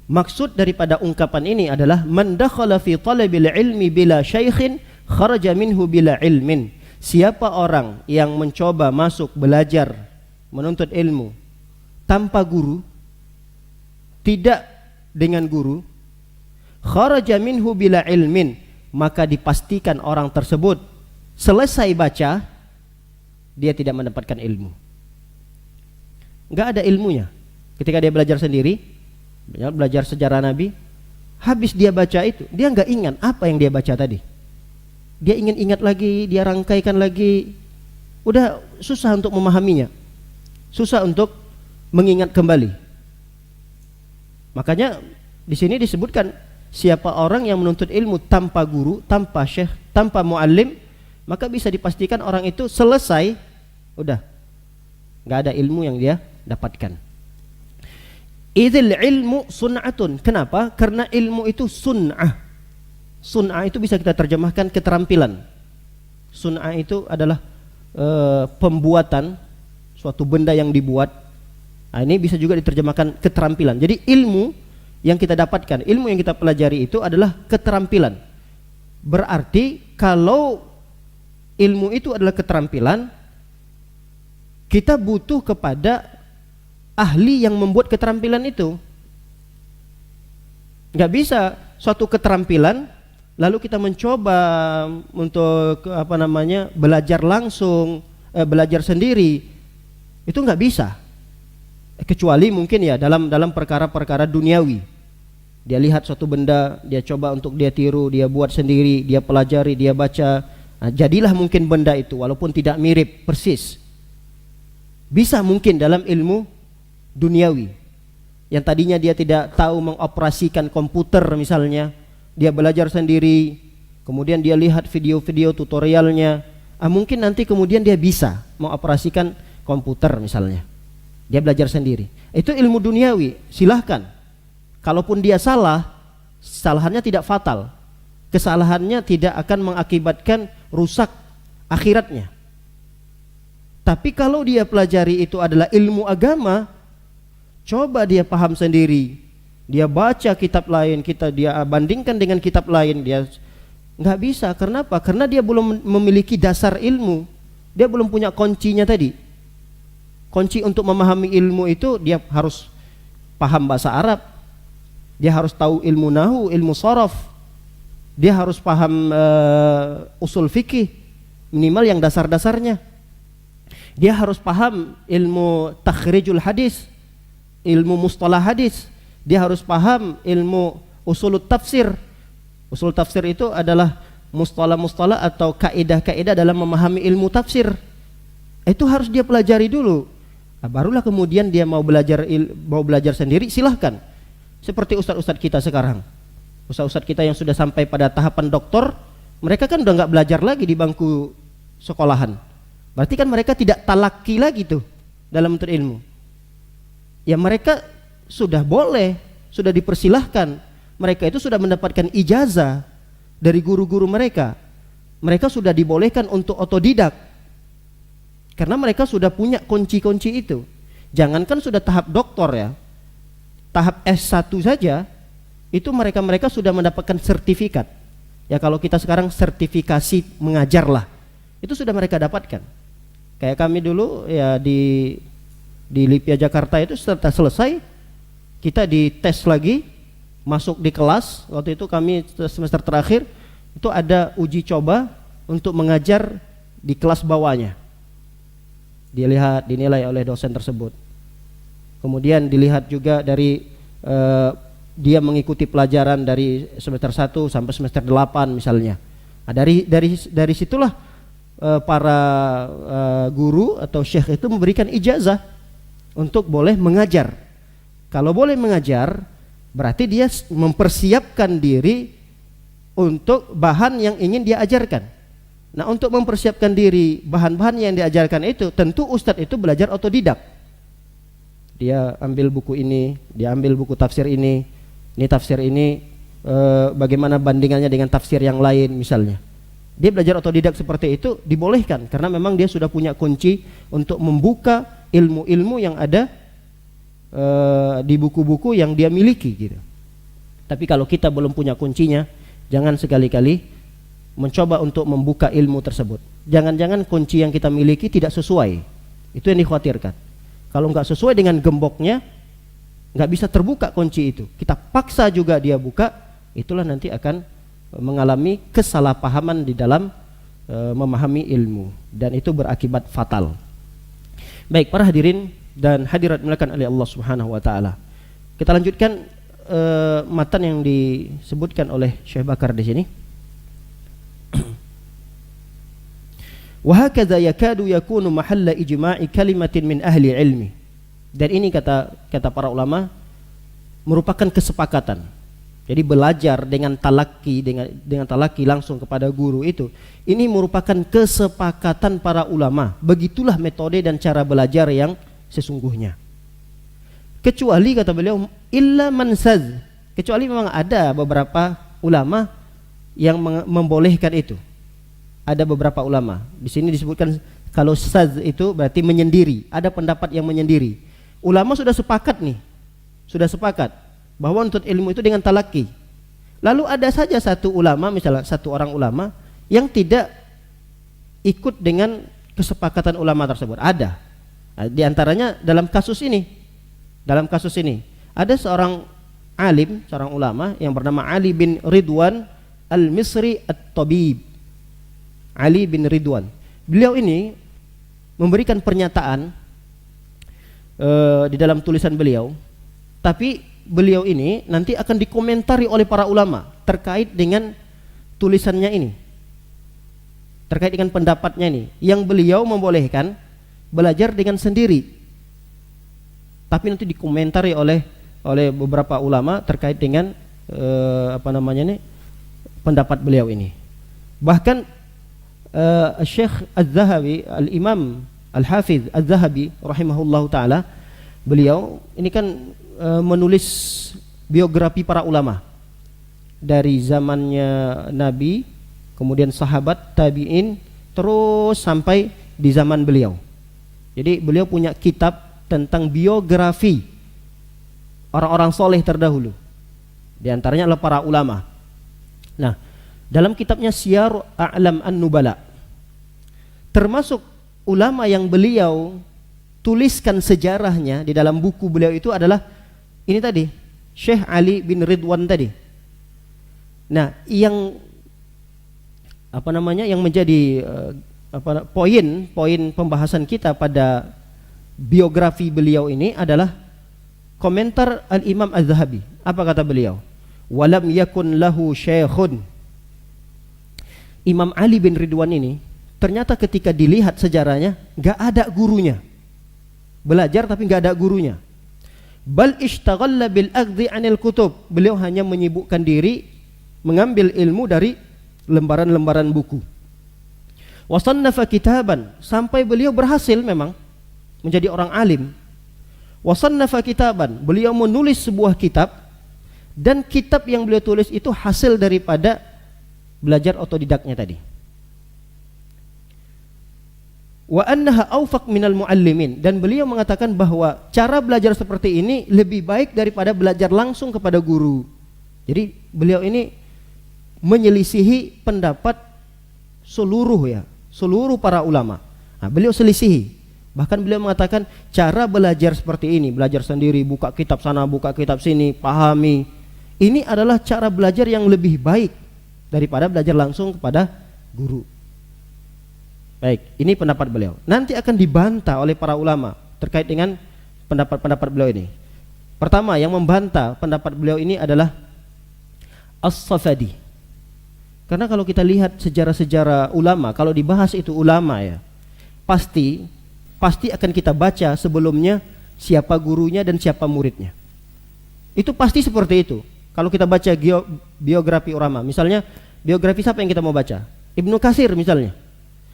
Speaker 2: maksud daripada ungkapan ini adalah man dakhala fi talabil ilmi bila syaikhin kharaja minhu bila ilmin. Siapa orang yang mencoba masuk belajar menuntut ilmu tanpa guru, tidak dengan guru, kharaja minhu bila ilmin, maka dipastikan orang tersebut selesai baca dia tidak mendapatkan ilmu. Enggak ada ilmunya. Ketika dia belajar sendiri, belajar sejarah Nabi, habis dia baca itu, dia enggak ingat apa yang dia baca tadi. Dia ingin ingat lagi, dia rangkaikan lagi, udah susah untuk memahaminya, susah untuk mengingat kembali. Makanya di sini disebutkan siapa orang yang menuntut ilmu tanpa guru, tanpa syekh, tanpa muallim, maka bisa dipastikan orang itu selesai, udah nggak ada ilmu yang dia dapatkan. Idzil ilmu sun'atun. Kenapa? Karena ilmu itu sun'ah. Sun'ah itu bisa kita terjemahkan keterampilan. Sun'ah itu adalah pembuatan suatu benda yang dibuat. Nah, ini bisa juga diterjemahkan keterampilan. Jadi ilmu yang kita dapatkan, ilmu yang kita pelajari itu adalah keterampilan. Berarti kalau ilmu itu adalah keterampilan, kita butuh kepada ahli yang membuat keterampilan itu. Nggak bisa suatu keterampilan lalu kita mencoba untuk belajar langsung, belajar sendiri. Itu nggak bisa. Kecuali mungkin ya dalam perkara-perkara duniawi. Dia lihat suatu benda, dia coba untuk dia tiru, dia buat sendiri, dia pelajari, dia baca. Nah, jadilah mungkin benda itu walaupun tidak mirip persis. Bisa mungkin dalam ilmu duniawi yang tadinya dia tidak tahu mengoperasikan komputer misalnya, dia belajar sendiri, kemudian dia lihat video-video tutorialnya, mungkin nanti kemudian dia bisa mengoperasikan komputer misalnya. Dia belajar sendiri. Itu ilmu duniawi, silahkan. Kalaupun dia salah, kesalahannya tidak fatal. Kesalahannya tidak akan mengakibatkan rusak akhiratnya. Tapi kalau dia pelajari itu adalah ilmu agama, Coba dia paham sendiri, dia baca kitab lain, dia bandingkan dengan kitab lain, dia nggak bisa. Kenapa? Karena dia belum memiliki dasar ilmu, dia belum punya kuncinya tadi. Kunci untuk memahami ilmu itu dia harus paham bahasa Arab, dia harus tahu ilmu nahu, ilmu sharaf, dia harus paham usul fikih, minimal yang dasar-dasarnya. Dia harus paham ilmu takhrijul hadis, ilmu mustalah hadis. Dia harus paham ilmu usulut tafsir. Usul tafsir itu adalah mustalah-mustalah atau kaidah-kaidah dalam memahami ilmu tafsir. Itu harus dia pelajari dulu. Nah, barulah kemudian dia mau belajar sendiri, silahkan. Seperti ustadz-ustadz kita sekarang. Ustadz-ustadz kita yang sudah sampai pada tahapan doktor, mereka kan udah nggak belajar lagi di bangku sekolahan. Berarti kan mereka tidak talaki lagi tuh dalam menuntut ilmu. Ya mereka sudah boleh, sudah dipersilahkan. Mereka itu sudah mendapatkan ijazah dari guru-guru mereka. Mereka sudah dibolehkan untuk otodidak. Karena mereka sudah punya kunci-kunci itu. Jangankan sudah tahap doktor ya, tahap S1 saja, itu mereka sudah mendapatkan sertifikat. Ya kalau kita sekarang sertifikasi mengajar lah, itu sudah mereka dapatkan. Kayak kami dulu ya di Lipia Jakarta itu setelah selesai kita dites lagi, masuk di kelas. Waktu itu kami semester terakhir itu ada uji coba untuk mengajar di kelas bawahnya. Dinilai oleh dosen tersebut. Kemudian dilihat juga dari dia mengikuti pelajaran dari semester 1 sampai semester 8 misalnya. Nah, dari situlah para guru atau syekh itu memberikan ijazah untuk boleh mengajar. Kalau boleh mengajar, berarti dia mempersiapkan diri untuk bahan yang ingin dia ajarkan. Nah, untuk mempersiapkan diri bahan-bahan yang diajarkan itu, tentu ustadz itu belajar otodidak. Dia ambil buku ini, dia ambil buku tafsir ini tafsir ini bagaimana bandingannya dengan tafsir yang lain misalnya. Dia belajar otodidak seperti itu dibolehkan karena memang dia sudah punya kunci untuk membuka ilmu-ilmu yang ada di buku-buku yang dia miliki gitu. Tapi kalau kita belum punya kuncinya, jangan sekali-kali mencoba untuk membuka ilmu tersebut. Jangan-jangan kunci yang kita miliki tidak sesuai. Itu yang dikhawatirkan. Kalau nggak sesuai dengan gemboknya, nggak bisa terbuka kunci itu. Kita paksa juga dia buka, itulah nanti akan mengalami kesalahpahaman di dalam memahami ilmu, dan itu berakibat fatal. Baik para hadirin dan hadirat dimuliakan oleh Allah Subhanahu wa taala. Kita lanjutkan matan yang disebutkan oleh Syekh Bakar di sini. Wa hakadha yakadu yakunu mahalla ijma'i kalimatin min ahli ilmi. Dan ini kata para ulama merupakan kesepakatan. Jadi belajar dengan talaki langsung kepada guru itu, ini merupakan kesepakatan para ulama. Begitulah metode dan cara belajar yang sesungguhnya. Kecuali kata beliau illa mansaz, kecuali memang ada beberapa ulama yang membolehkan itu. Ada beberapa ulama. Di sini disebutkan kalau saz itu berarti menyendiri. Ada pendapat yang menyendiri. Ulama sudah sepakat nih. Sudah sepakat bahwa untuk ilmu itu dengan talaki. Lalu ada saja satu ulama, misalnya satu orang ulama yang tidak ikut dengan kesepakatan ulama tersebut. Ada. Nah, di antaranya dalam kasus ini. Dalam kasus ini ada seorang alim, seorang ulama yang bernama Ali bin Ridwan Al-Misri At-Tabib. Ali bin Ridwan. Beliau ini memberikan pernyataan di dalam tulisan beliau, tapi beliau ini nanti akan dikomentari oleh para ulama terkait dengan tulisannya ini, terkait dengan pendapatnya ini, yang beliau membolehkan belajar dengan sendiri, tapi nanti dikomentari oleh beberapa ulama terkait dengan pendapat beliau ini. Bahkan Syekh Az-Zahabi, Al-Imam Al-Hafiz Az-Zahabi rahimahullahu ta'ala, beliau ini kan menulis biografi para ulama dari zamannya Nabi, kemudian sahabat, tabi'in, terus sampai di zaman beliau. Jadi beliau punya kitab tentang biografi orang-orang soleh terdahulu. Di antaranya adalah para ulama. Nah, dalam kitabnya Syiar A'lam An-Nubala, termasuk ulama yang beliau tuliskan sejarahnya di dalam buku beliau itu adalah ini tadi, Syekh Ali bin Ridwan tadi. Nah, yang yang menjadi poin pembahasan kita pada biografi beliau ini adalah komentar Al-Imam Az-Zahabi. Apa kata beliau? Walam yakun lahu syekhun. Imam Ali bin Ridwan ini ternyata ketika dilihat sejarahnya gak ada gurunya. Belajar tapi gak ada gurunya. Bal ishtaghalla bil aghdhi anil kutub. Beliau hanya menyibukkan diri mengambil ilmu dari lembaran-lembaran buku. Wasannafa kitaban, sampai beliau berhasil memang menjadi orang alim. Wasannafa kitaban, beliau menulis sebuah kitab, dan kitab yang beliau tulis itu hasil daripada belajar otodidaknya tadi. Wa annaha awfaq minal muallimin, dan beliau mengatakan bahwa cara belajar seperti ini lebih baik daripada belajar langsung kepada guru. Jadi beliau ini menyelisihi pendapat seluruh para ulama. Nah, beliau selisihi. Bahkan beliau mengatakan cara belajar seperti ini, belajar sendiri, buka kitab sana, buka kitab sini, pahami, ini adalah cara belajar yang lebih baik daripada belajar langsung kepada guru. Baik, ini pendapat beliau. Nanti akan dibantah oleh para ulama terkait dengan pendapat-pendapat beliau ini. Pertama, yang membantah pendapat beliau ini adalah As-Safadi. Karena kalau kita lihat sejarah-sejarah ulama, kalau dibahas itu ulama ya, pasti akan kita baca sebelumnya siapa gurunya dan siapa muridnya. Itu pasti seperti itu. Kalau kita baca biografi ulama, misalnya biografi siapa yang kita mau baca? Ibnu Katsir misalnya.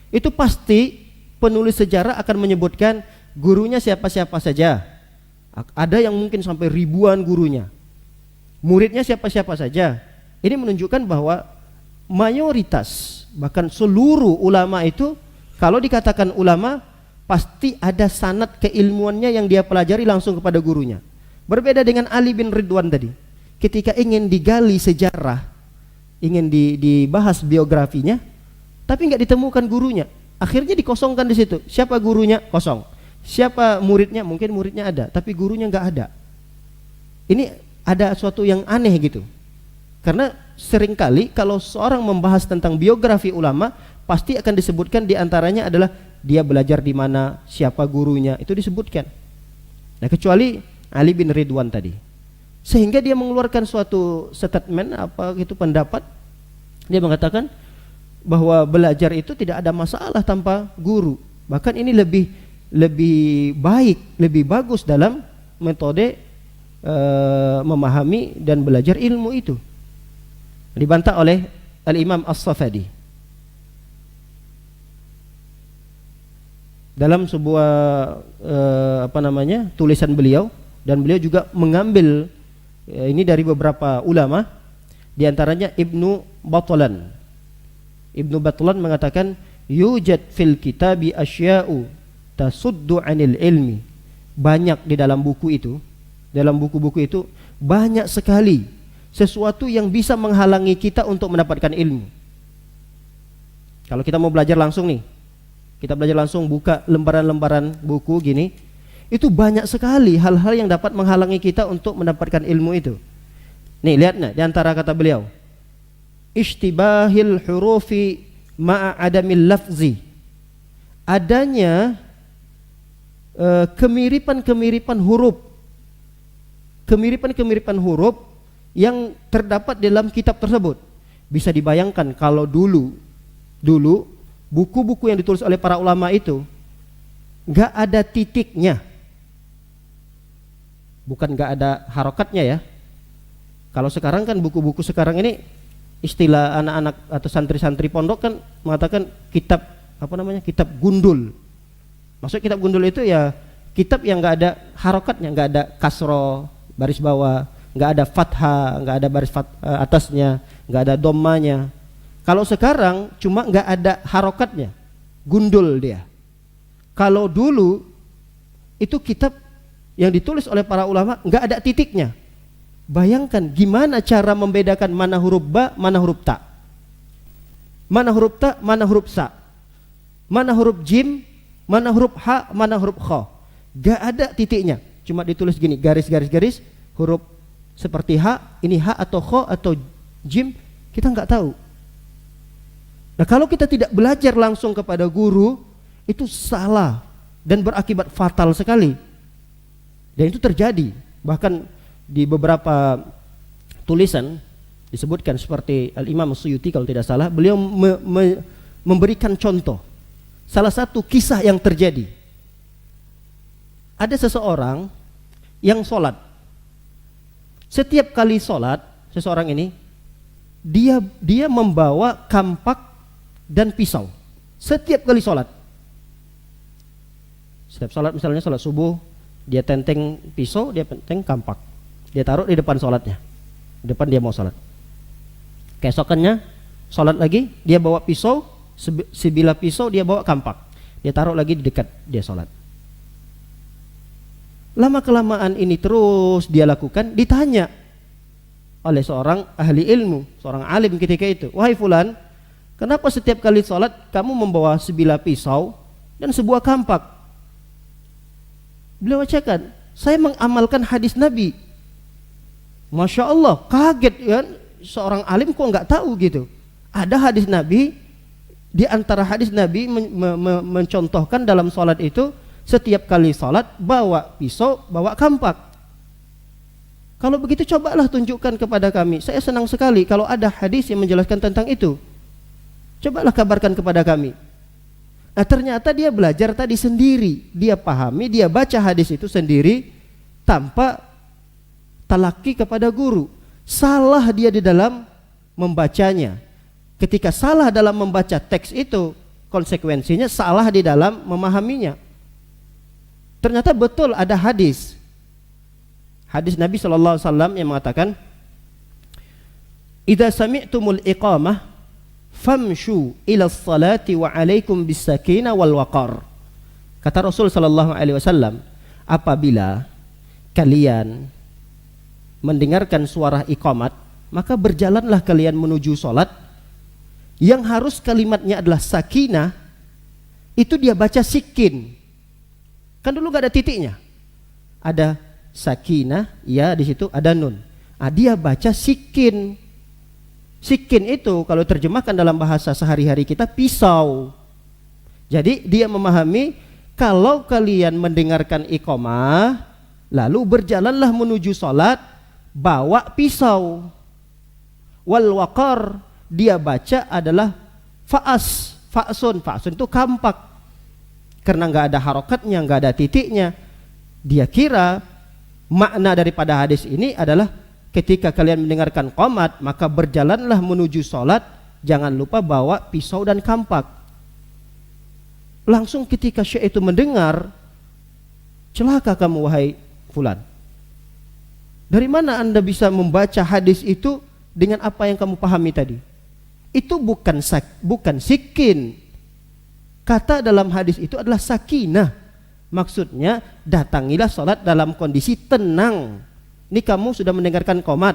Speaker 2: Itu pasti penulis sejarah akan menyebutkan gurunya siapa-siapa saja. Ada yang mungkin sampai ribuan gurunya. Muridnya siapa-siapa saja. Ini menunjukkan bahwa mayoritas, bahkan seluruh ulama itu, kalau dikatakan ulama, pasti ada sanad keilmuannya yang dia pelajari langsung kepada gurunya. Berbeda dengan Ali bin Ridwan tadi. Ketika ingin digali sejarah, ingin dibahas biografinya, tapi nggak ditemukan gurunya. Akhirnya dikosongkan di situ. Siapa gurunya? Kosong. Siapa muridnya? Mungkin muridnya ada, tapi gurunya nggak ada. Ini ada suatu yang aneh gitu. Karena seringkali kalau seorang membahas tentang biografi ulama, pasti akan disebutkan diantaranya adalah dia belajar di mana, siapa gurunya, itu disebutkan. Nah, kecuali Ali bin Ridwan tadi. Sehingga dia mengeluarkan suatu statement pendapat. Dia mengatakan bahwa belajar itu tidak ada masalah tanpa guru. Bahkan ini lebih baik, lebih bagus dalam metode memahami dan belajar ilmu itu. Dibantah oleh Al-Imam As-Safadi dalam sebuah tulisan beliau, dan beliau juga mengambil ini dari beberapa ulama, di antaranya Ibnu Batlan. Ibnu Batlan mengatakan yujad fil kitabi asya'u tasuddu 'anil ilmi. Banyak di dalam buku itu, dalam buku-buku itu banyak sekali sesuatu yang bisa menghalangi kita untuk mendapatkan ilmu. Kalau kita mau belajar langsung nih, kita belajar langsung, buka lembaran-lembaran buku gini, itu banyak sekali hal-hal yang dapat menghalangi kita untuk mendapatkan ilmu itu. Nih, lihatnya di antara kata beliau, ishtibahil hurufi ma'a adamil lafzi. Adanya kemiripan-kemiripan huruf. Kemiripan-kemiripan huruf yang terdapat dalam kitab tersebut. Bisa dibayangkan kalau dulu buku-buku yang ditulis oleh para ulama itu gak ada titiknya, bukan gak ada harokatnya ya. Kalau sekarang kan buku-buku sekarang ini, istilah anak-anak atau santri-santri pondok kan mengatakan kitab kitab gundul. Maksud kitab gundul itu ya kitab yang gak ada harokatnya, gak ada kasro baris bawah, nggak ada fathah, nggak ada baris atasnya, nggak ada dommanya. Kalau sekarang cuma nggak ada harokatnya, gundul dia. Kalau dulu itu kitab yang ditulis oleh para ulama nggak ada titiknya. Bayangkan gimana cara membedakan mana huruf ba, mana huruf ta, mana huruf ta, mana huruf sa, mana huruf jim, mana huruf ha, mana huruf kha. Gak ada titiknya, cuma ditulis gini, garis-garis-garis, huruf seperti ha, ini ha atau kha atau jim, kita nggak tahu. Nah kalau kita tidak belajar langsung kepada guru, itu salah dan berakibat fatal sekali. Dan itu terjadi, bahkan di beberapa tulisan disebutkan seperti Al-Imam Suyuti kalau tidak salah, beliau memberikan contoh salah satu kisah yang terjadi. Ada seseorang yang sholat. Setiap kali sholat, seseorang ini dia membawa kampak dan pisau. Setiap kali sholat. Setiap sholat, misalnya sholat subuh, dia tenteng pisau, dia tenteng kampak. Dia taruh di depan sholatnya, di depan dia mau sholat. Keesokannya sholat lagi, dia bawa pisau, sebilah pisau dia bawa kampak, dia taruh lagi di dekat dia sholat. Lama kelamaan ini terus dia lakukan. Ditanya oleh seorang ahli ilmu, seorang alim ketika itu, wahai fulan, kenapa setiap kali sholat kamu membawa sebilah pisau dan sebuah kampak? Beliau bacakan, saya mengamalkan hadis Nabi. Masya Allah, kaget kan, seorang alim kok nggak tahu gitu. Ada hadis Nabi, di antara hadis Nabi mencontohkan dalam sholat itu setiap kali sholat bawa pisau, bawa kampak. Kalau begitu cobalah tunjukkan kepada kami. Saya senang sekali kalau ada hadis yang menjelaskan tentang itu. Cobalah kabarkan kepada kami. Nah ternyata dia belajar tadi sendiri, dia pahami, dia baca hadis itu sendiri tanpa talaki kepada guru. Salah dia di dalam membacanya. Ketika salah dalam membaca teks itu, konsekuensinya salah di dalam memahaminya. Ternyata betul ada hadis Nabi SAW yang mengatakan, idza sami'tumul iqamah famshu ila salati wa alaikum bis sakinah wal waqar. Kata Rasul SAW, apabila kalian mendengarkan suara iqamat, maka berjalanlah kalian menuju salat. Yang harus kalimatnya adalah sakinah, itu dia baca sikin. Kan dulu gak ada titiknya, ada sakinah, ya di situ ada nun. Dia baca sikin. Sikin itu kalau terjemahkan dalam bahasa sehari-hari kita pisau. Jadi dia memahami kalau kalian mendengarkan iqamah lalu berjalanlah menuju salat bawa pisau. Wal waqar dia baca adalah fa'sun itu kampak. Karena nggak ada harokatnya, nggak ada titiknya, dia kira makna daripada hadis ini adalah ketika kalian mendengarkan qomat maka berjalanlah menuju sholat, jangan lupa bawa pisau dan kampak. Langsung ketika syekh itu mendengar, celaka kamu wahai fulan, dari mana anda bisa membaca hadis itu dengan apa yang kamu pahami tadi? Itu bukan sikin. Kata dalam hadis itu adalah sakinah. Maksudnya datangilah sholat dalam kondisi tenang. Ini kamu sudah mendengarkan qomat,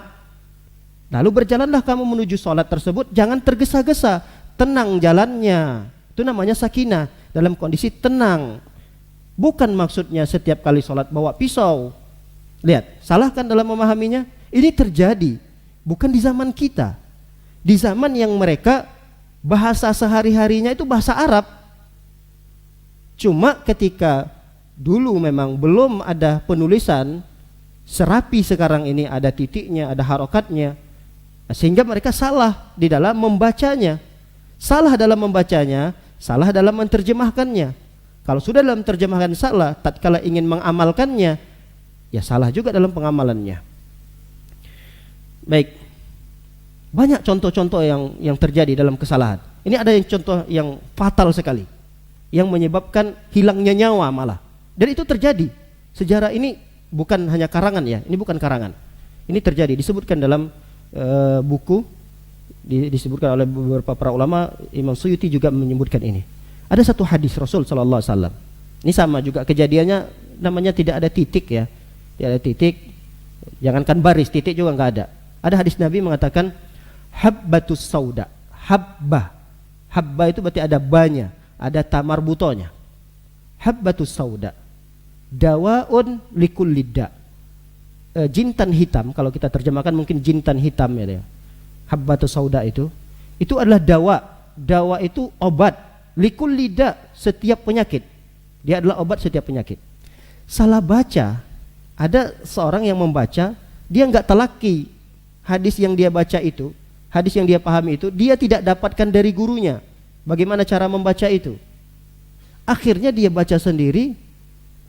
Speaker 2: lalu berjalanlah kamu menuju sholat tersebut, jangan tergesa-gesa, tenang jalannya. Itu namanya sakinah, dalam kondisi tenang. Bukan maksudnya setiap kali sholat bawa pisau. Lihat, salah kan dalam memahaminya? Ini terjadi bukan di zaman kita. Di zaman yang mereka bahasa sehari-harinya itu bahasa Arab. Cuma ketika dulu memang belum ada penulisan serapi sekarang ini, ada titiknya, ada harokatnya, sehingga mereka salah di dalam membacanya. Salah dalam membacanya, salah dalam menerjemahkannya. Kalau sudah dalam terjemahan salah, tatkala ingin mengamalkannya, ya salah juga dalam pengamalannya. Baik, banyak contoh-contoh yang terjadi dalam kesalahan. Ini ada yang contoh yang fatal sekali, yang menyebabkan hilangnya nyawa malah. Dan itu terjadi. Sejarah ini bukan hanya karangan ya, ini bukan karangan. Ini terjadi, disebutkan dalam buku, disebutkan oleh beberapa para ulama. Imam Suyuti juga menyebutkan ini. Ada satu hadis Rasul SAW. Ini sama juga kejadiannya
Speaker 3: namanya tidak ada titik ya. Tidak ada titik. Jangankan baris, titik juga nggak ada. Ada hadis Nabi mengatakan habbatus sauda. Habba itu berarti ada banya, ada tamar butonya. Habbatus sauda. Dawaun likul lidda. Jintan hitam, kalau kita terjemahkan mungkin jintan hitam ya. Habbatus sauda itu adalah dawa. Dawa itu obat. Likul lidda, setiap penyakit. Dia adalah obat setiap penyakit. Salah baca. Ada seorang yang membaca, dia nggak telaki hadis yang dia baca itu, hadis yang dia pahami itu, dia tidak dapatkan dari gurunya. Bagaimana cara membaca itu? Akhirnya dia baca sendiri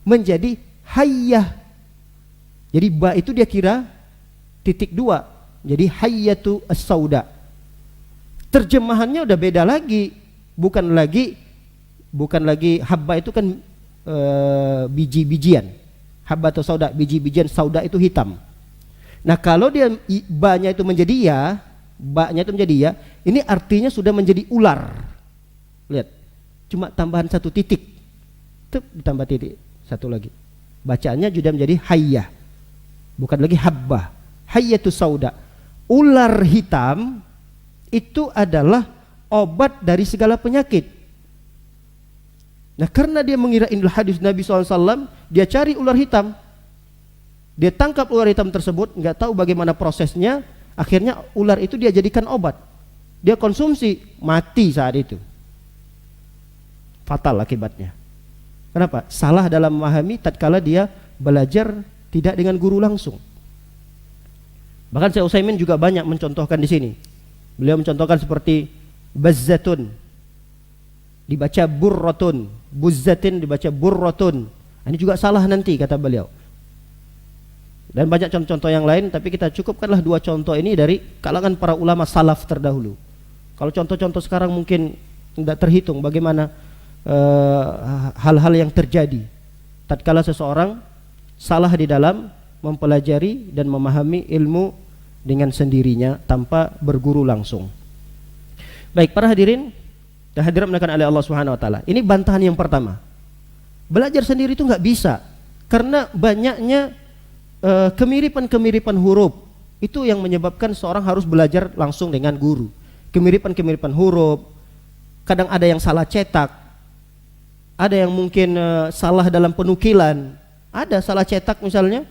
Speaker 3: menjadi hayyah. Jadi ba itu dia kira titik 2. Jadi hayyatu as-sauda. Terjemahannya udah beda lagi. Bukan lagi habba itu kan biji-bijian. Habba atau sauda, biji-bijian, sauda itu hitam. Nah, kalau dia ba-nya itu menjadi ya, ba-nya itu menjadi ya, ini artinya sudah menjadi ular. Lihat. Cuma tambahan 1 titik. Tuh ditambah titik 1 lagi. Bacaannya sudah menjadi hayyah. Bukan lagi habba. Hayyatu sauda. Ular hitam itu adalah obat dari segala penyakit. Nah, karena dia mengira inilah hadis Nabi SAW, dia cari ular hitam. Dia tangkap ular hitam tersebut, nggak tahu bagaimana prosesnya. Akhirnya ular itu dia jadikan obat. Dia konsumsi, mati saat itu. Fatal akibatnya. Kenapa? Salah dalam memahami tatkala dia belajar tidak dengan guru langsung. Bahkan Syekh Utsaimin juga banyak mencontohkan di sini. Beliau mencontohkan seperti bazzatun dibaca burratun, buzzatin dibaca burratun. Ini juga salah nanti kata beliau. Dan banyak contoh-contoh yang lain, tapi kita cukupkanlah 2 contoh ini dari kalangan para ulama salaf terdahulu. Kalau contoh-contoh sekarang mungkin tidak terhitung bagaimana hal-hal yang terjadi tatkala seseorang salah di dalam mempelajari dan memahami ilmu dengan sendirinya tanpa berguru langsung. Baik para hadirin dan hadirat menekan oleh Allah Subhanahu wa taala. Ini bantahan yang pertama. Belajar sendiri itu nggak bisa karena banyaknya kemiripan-kemiripan huruf. Itu yang menyebabkan seorang harus belajar langsung dengan guru. Kemiripan-kemiripan huruf. Kadang ada yang salah cetak. Ada yang mungkin salah dalam penukilan. Ada salah cetak misalnya.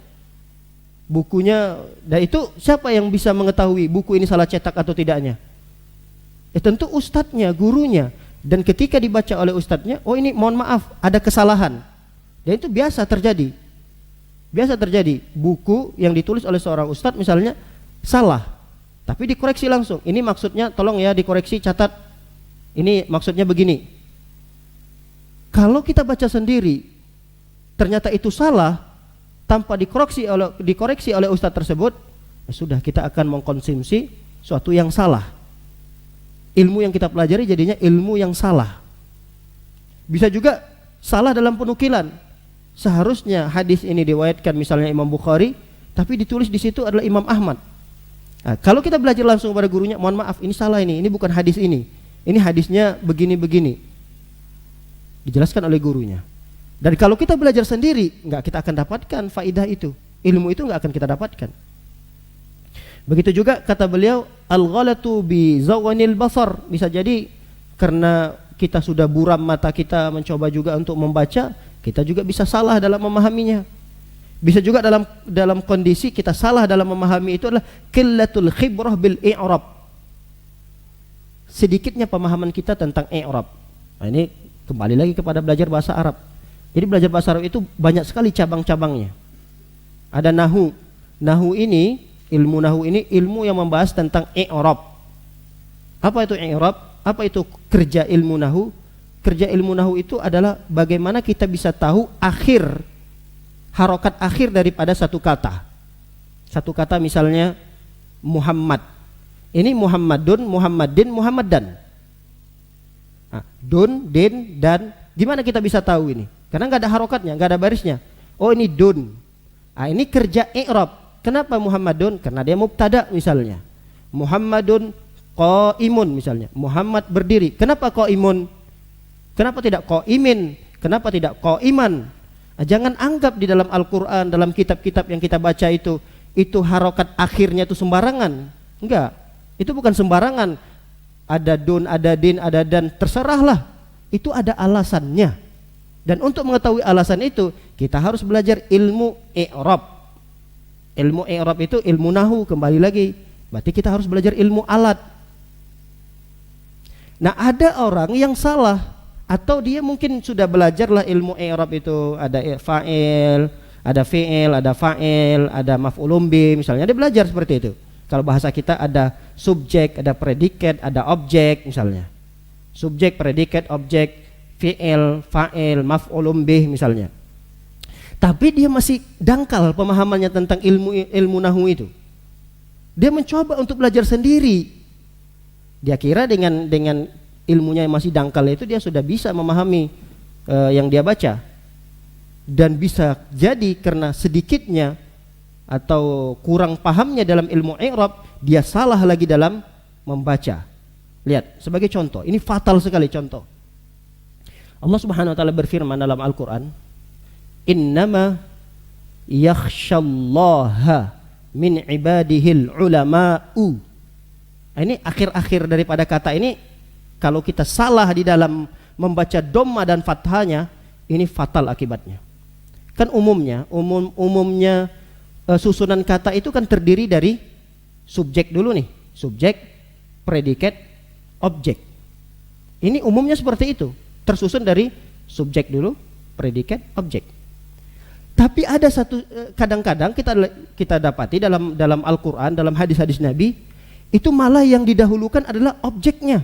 Speaker 3: Bukunya, dan itu siapa yang bisa mengetahui buku ini salah cetak atau tidaknya? Ya tentu ustadznya, gurunya. Dan ketika dibaca oleh ustadznya, oh ini mohon maaf ada kesalahan. Dan itu biasa terjadi. Biasa terjadi. Buku yang ditulis oleh seorang ustadz misalnya salah, tapi dikoreksi langsung. Ini maksudnya tolong ya dikoreksi, catat. Ini maksudnya begini. Kalau kita baca sendiri ternyata itu salah tanpa dikoreksi oleh ustadz tersebut, ya sudah kita akan mengkonsumsi suatu yang salah. Ilmu yang kita pelajari jadinya ilmu yang salah. Bisa juga salah dalam penukilan. Seharusnya hadis ini diriwayatkan misalnya Imam Bukhari, tapi ditulis di situ adalah Imam Ahmad. Nah, kalau kita belajar langsung pada gurunya, mohon maaf ini salah ini bukan hadis ini. Ini hadisnya begini-begini. Dijelaskan oleh gurunya. Dan kalau kita belajar sendiri, enggak kita akan dapatkan faidah itu. Ilmu itu enggak akan kita dapatkan. Begitu juga kata beliau, al-ghalatu bi zawanil basar. Bisa jadi karena kita sudah buram mata kita mencoba juga untuk membaca, kita juga bisa salah dalam memahaminya. Bisa juga dalam kondisi kita salah dalam memahami itu adalah qillatul khibrah bil i'rab. Sedikitnya pemahaman kita tentang i'rab. Nah, ini kembali lagi kepada belajar bahasa Arab. Jadi belajar bahasa Arab itu banyak sekali cabang-cabangnya. Ada nahu. Nahu ini, ilmu nahu ini ilmu yang membahas tentang i'rab. Apa itu i'rab? Apa itu kerja ilmu nahu? Kerja ilmu nahu itu adalah bagaimana kita bisa tahu harokat akhir daripada satu kata. Satu kata misalnya Muhammad. Ini Muhammadun, Muhammadin, Muhammadan. Nah, dun, din, dan. Gimana kita bisa tahu ini? Karena nggak ada harokatnya, nggak ada barisnya. Oh ini dun. Nah, ini kerja i'rab. Kenapa Muhammadun? Karena dia mubtada misalnya. Muhammadun qaimun misalnya. Muhammad berdiri. Kenapa qaimun? Kenapa tidak qaimin? Kenapa tidak qaiman? Jangan anggap di dalam Al-Quran, dalam kitab-kitab yang kita baca itu harokat akhirnya itu sembarangan. Enggak, itu bukan sembarangan. Ada dun, ada din, ada dan, terserahlah. Itu ada alasannya. Dan untuk mengetahui alasan itu, kita harus belajar ilmu i'rab. Ilmu i'rab itu ilmu nahu, kembali lagi. Berarti kita harus belajar ilmu alat. Nah, ada orang yang salah, atau dia mungkin sudah belajarlah ilmu i'rab itu, ada fa'il, ada fi'il, ada fa'il, ada maf'ulun bih, misalnya dia belajar seperti itu. Kalau bahasa kita ada subjek, ada predikat, ada objek misalnya. Subjek, predikat, objek, fi'il, fa'il, maf'ulun bih misalnya. Tapi dia masih dangkal pemahamannya tentang ilmu nahu itu. Dia mencoba untuk belajar sendiri. Dia kira dengan ilmunya yang masih dangkal itu dia sudah bisa memahami yang dia baca. Dan bisa jadi karena sedikitnya atau kurang pahamnya dalam ilmu i'rab, dia salah lagi dalam membaca. Lihat, sebagai contoh, ini fatal sekali contoh. Allah Subhanahu wa taala berfirman dalam Al-Qur'an, "Innama yakhsyallaha min ibadihil ulama'u." Ini akhir-akhir daripada kata ini, kalau kita salah di dalam membaca dhamma dan fathahnya, ini fatal akibatnya. Kan umumnya susunan kata itu kan terdiri dari subjek dulu nih, subjek, predikat, objek. Ini umumnya seperti itu, tersusun dari subjek dulu, predikat, objek. Tapi ada satu kadang-kadang kita dapati dalam Al-Qur'an, dalam hadis-hadis Nabi, itu malah yang didahulukan adalah objeknya.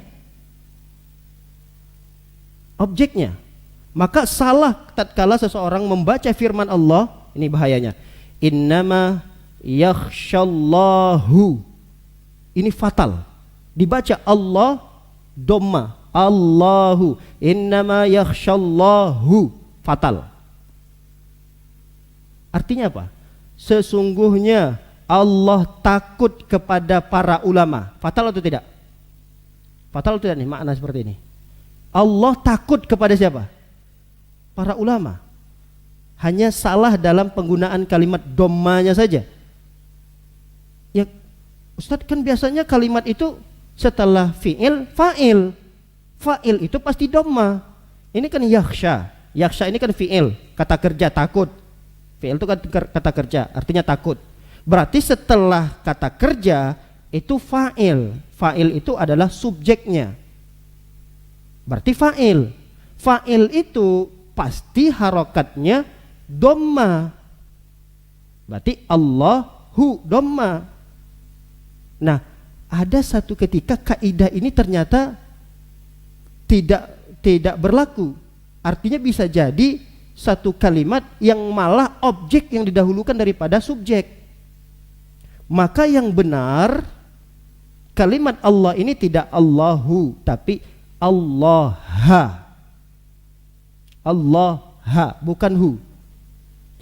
Speaker 3: Objeknya. Maka salah tatkala seseorang membaca firman Allah, ini bahayanya. Innama yakhshallahu. Ini fatal. Dibaca Allah dhamma, Allahu. Innama yakhshallahu, fatal. Artinya apa? Sesungguhnya Allah takut kepada para ulama. Fatal atau tidak? Fatal atau tidak nih makna seperti ini? Allah takut kepada siapa? Para ulama. Hanya salah dalam penggunaan kalimat dhammanya saja. Ya, Ustadz, kan biasanya kalimat itu setelah fi'il, fa'il. Fa'il itu pasti dhamma. Ini kan yakhsha. Yakhsha ini kan fi'il, kata kerja, takut. Fi'il itu kan kata kerja, artinya takut. Berarti setelah kata kerja itu fa'il. Fa'il itu adalah subjeknya. Berarti fa'il. Fa'il itu pasti harokatnya dhamma. Berarti Allahu dhamma. Nah, ada satu ketika kaidah ini ternyata tidak berlaku. Artinya bisa jadi satu kalimat yang malah objek yang didahulukan daripada subjek. Maka yang benar kalimat Allah ini tidak Allahu tapi Allaha. Allaha, bukan hu.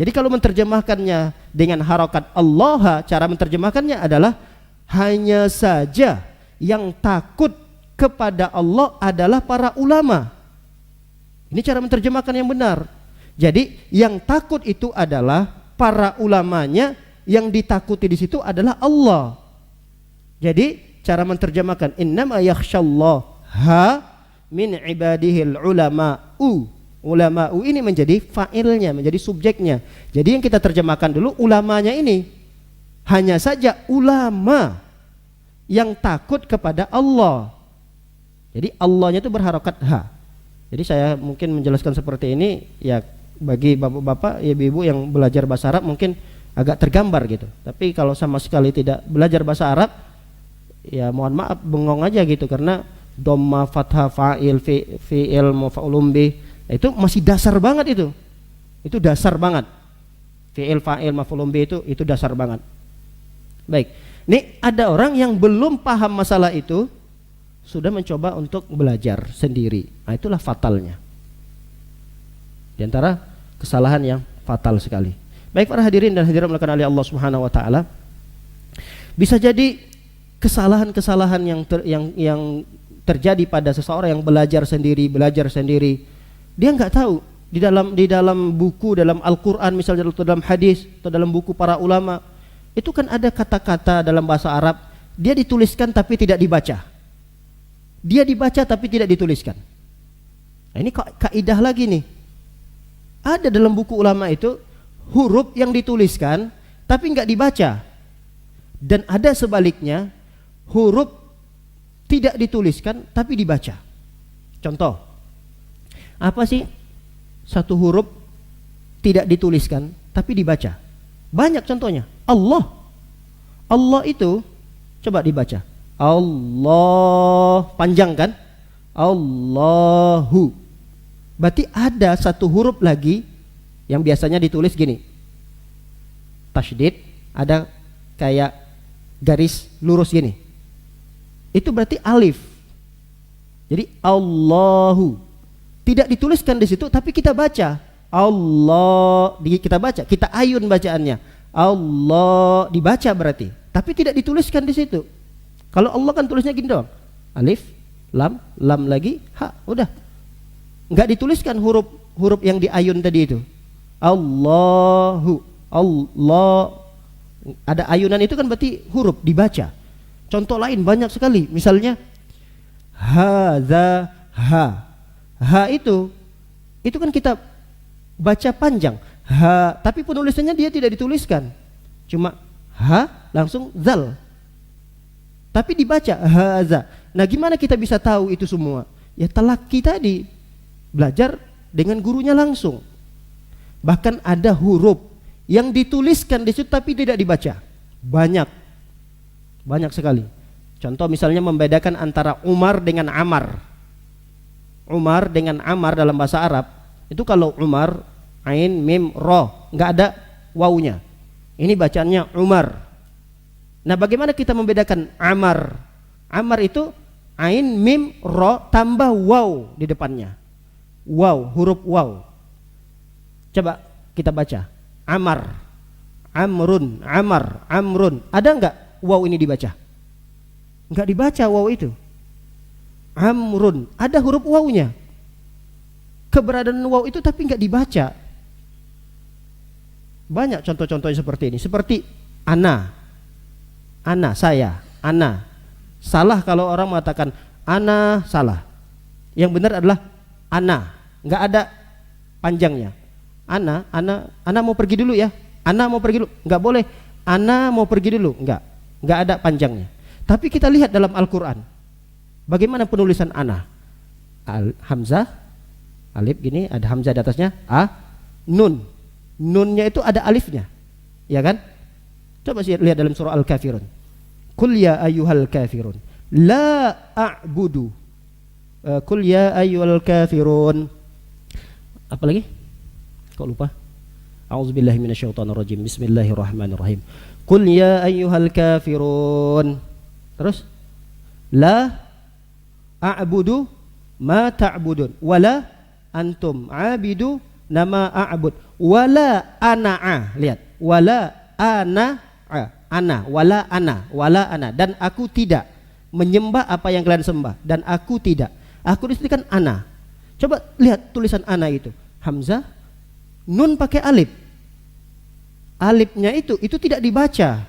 Speaker 3: Jadi kalau menerjemahkannya dengan harokat Allaha, cara menerjemahkannya adalah hanya saja yang takut kepada Allah adalah para ulama. Ini cara menerjemahkan yang benar. Jadi yang takut itu adalah para ulamanya, yang ditakuti di situ adalah Allah. Jadi cara menerjemahkan innama yakhsyallaha min ibadihil ulama'u. Ulama'u ini menjadi fa'ilnya, menjadi subjeknya. Jadi yang kita terjemahkan dulu ulamanya ini hanya saja ulama yang takut kepada Allah. Jadi Allahnya itu berharokat ha. Jadi saya mungkin menjelaskan seperti ini ya bagi bapak-bapak, ibu-ibu yang belajar bahasa Arab mungkin agak tergambar gitu. Tapi kalau sama sekali tidak belajar bahasa Arab, ya mohon maaf bengong aja gitu, karena dhamma, fathah, fa'il, fi'il, maf'ulun bih, itu masih dasar banget itu. Itu dasar banget. Fi'il, fa'il, maf'ulun bih itu dasar banget. Baik. Nih ada orang yang belum paham masalah itu sudah mencoba untuk belajar sendiri. Nah, itulah fatalnya. Di antara kesalahan yang fatal sekali. Baik para hadirin dan hadirat melakukan oleh Allah Subhanahu wa taala. Bisa jadi kesalahan-kesalahan yang terjadi pada seseorang yang belajar sendiri, dia nggak tahu di dalam buku, dalam Al-Quran misalnya, atau dalam hadis, atau dalam buku para ulama, itu kan ada kata-kata dalam bahasa Arab, dia dituliskan tapi tidak dibaca. Dia dibaca tapi tidak dituliskan. Nah, ini kaidah lagi nih. Ada dalam buku ulama itu huruf yang dituliskan tapi nggak dibaca. Dan ada sebaliknya, huruf tidak dituliskan tapi dibaca. Contoh, apa sih satu huruf tidak dituliskan tapi dibaca? Banyak contohnya. Allah. Allah itu coba dibaca. Allah, panjang kan? Allahu. Berarti ada satu huruf lagi yang biasanya ditulis gini. Tasydid, ada kayak garis lurus gini. Itu berarti alif. Jadi Allahu tidak dituliskan di situ tapi kita baca. Allah, kita baca, kita ayun bacaannya. Allah dibaca berarti, tapi tidak dituliskan di situ. Kalau Allah kan tulisnya gini doang. Alif, lam, lam lagi, ha, udah. Enggak dituliskan huruf yang diayun tadi itu. Allahu, Allah. Ada ayunan itu kan berarti huruf dibaca. Contoh lain banyak sekali. Misalnya hadza, ha. Ha itu kan kita baca panjang. Ha, tapi penulisannya dia tidak dituliskan. Cuma ha langsung zal. Tapi dibaca haza. Nah, gimana kita bisa tahu itu semua? Ya talaki tadi, belajar dengan gurunya langsung. Bahkan ada huruf yang dituliskan di situ tapi tidak dibaca. Banyak sekali. Contoh misalnya membedakan antara Umar dengan Amar. Umar dengan Amar dalam bahasa Arab, itu kalau Umar ain mim ro, nggak ada wawunya. Ini bacaannya Umar. Nah, bagaimana kita membedakan Amar? Amar itu ain mim ro tambah waw di depannya. Waw, huruf waw. Coba kita baca. Amar, Amrun, Amar, Amrun. Ada nggak waw ini dibaca? Nggak dibaca waw itu. Amrun, ada huruf wawnya. Keberadaan waw itu tapi nggak dibaca. Banyak contoh-contohnya seperti ini. Seperti ana, saya, ana. Salah kalau orang mengatakan ana, salah. Yang benar adalah ana, nggak ada panjangnya. Ana mau pergi dulu ya. Ana mau pergi dulu, nggak boleh. Ana mau pergi dulu, nggak ada panjangnya. Tapi kita lihat dalam Al-Quran, bagaimana penulisan ana? Hamzah, alif gini, ada hamzah di atasnya, a, nun. Nunnya itu ada alifnya, ya kan? Coba sih lihat dalam surah Al-Kafirun. Qul ya ayyuhal kafirun la a'budu. Qul ya ayyuhal kafirun. Apa lagi? Kok lupa? A'udzubillahi minasyaitonirrajim. Bismillahirrahmanirrahim. Qul ya ayyuhal kafirun. Terus la a'budu ma ta'budun wala antum 'abidu nama a'bud wala ana'a. Lihat, wala ana, wala ana, dan aku tidak menyembah apa yang kalian sembah, dan aku tidak. Aku disebutkan ana. Coba lihat tulisan ana itu. Hamzah, nun pakai alif. Alifnya itu tidak dibaca.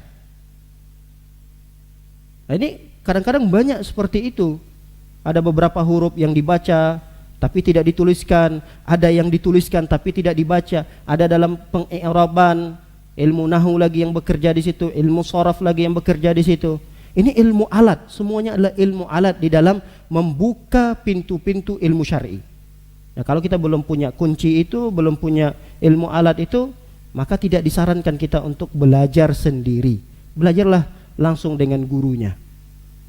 Speaker 3: Nah, ini kadang-kadang banyak seperti itu. Ada beberapa huruf yang dibaca tapi tidak dituliskan, ada yang dituliskan tapi tidak dibaca, ada dalam peng'iraban, ilmu nahwu lagi yang bekerja di situ, ilmu sharaf lagi yang bekerja di situ. Ini ilmu alat, semuanya adalah ilmu alat di dalam membuka pintu-pintu ilmu syar'i. Nah, kalau kita belum punya kunci itu, belum punya ilmu alat itu, maka tidak disarankan kita untuk belajar sendiri. Belajarlah langsung dengan gurunya.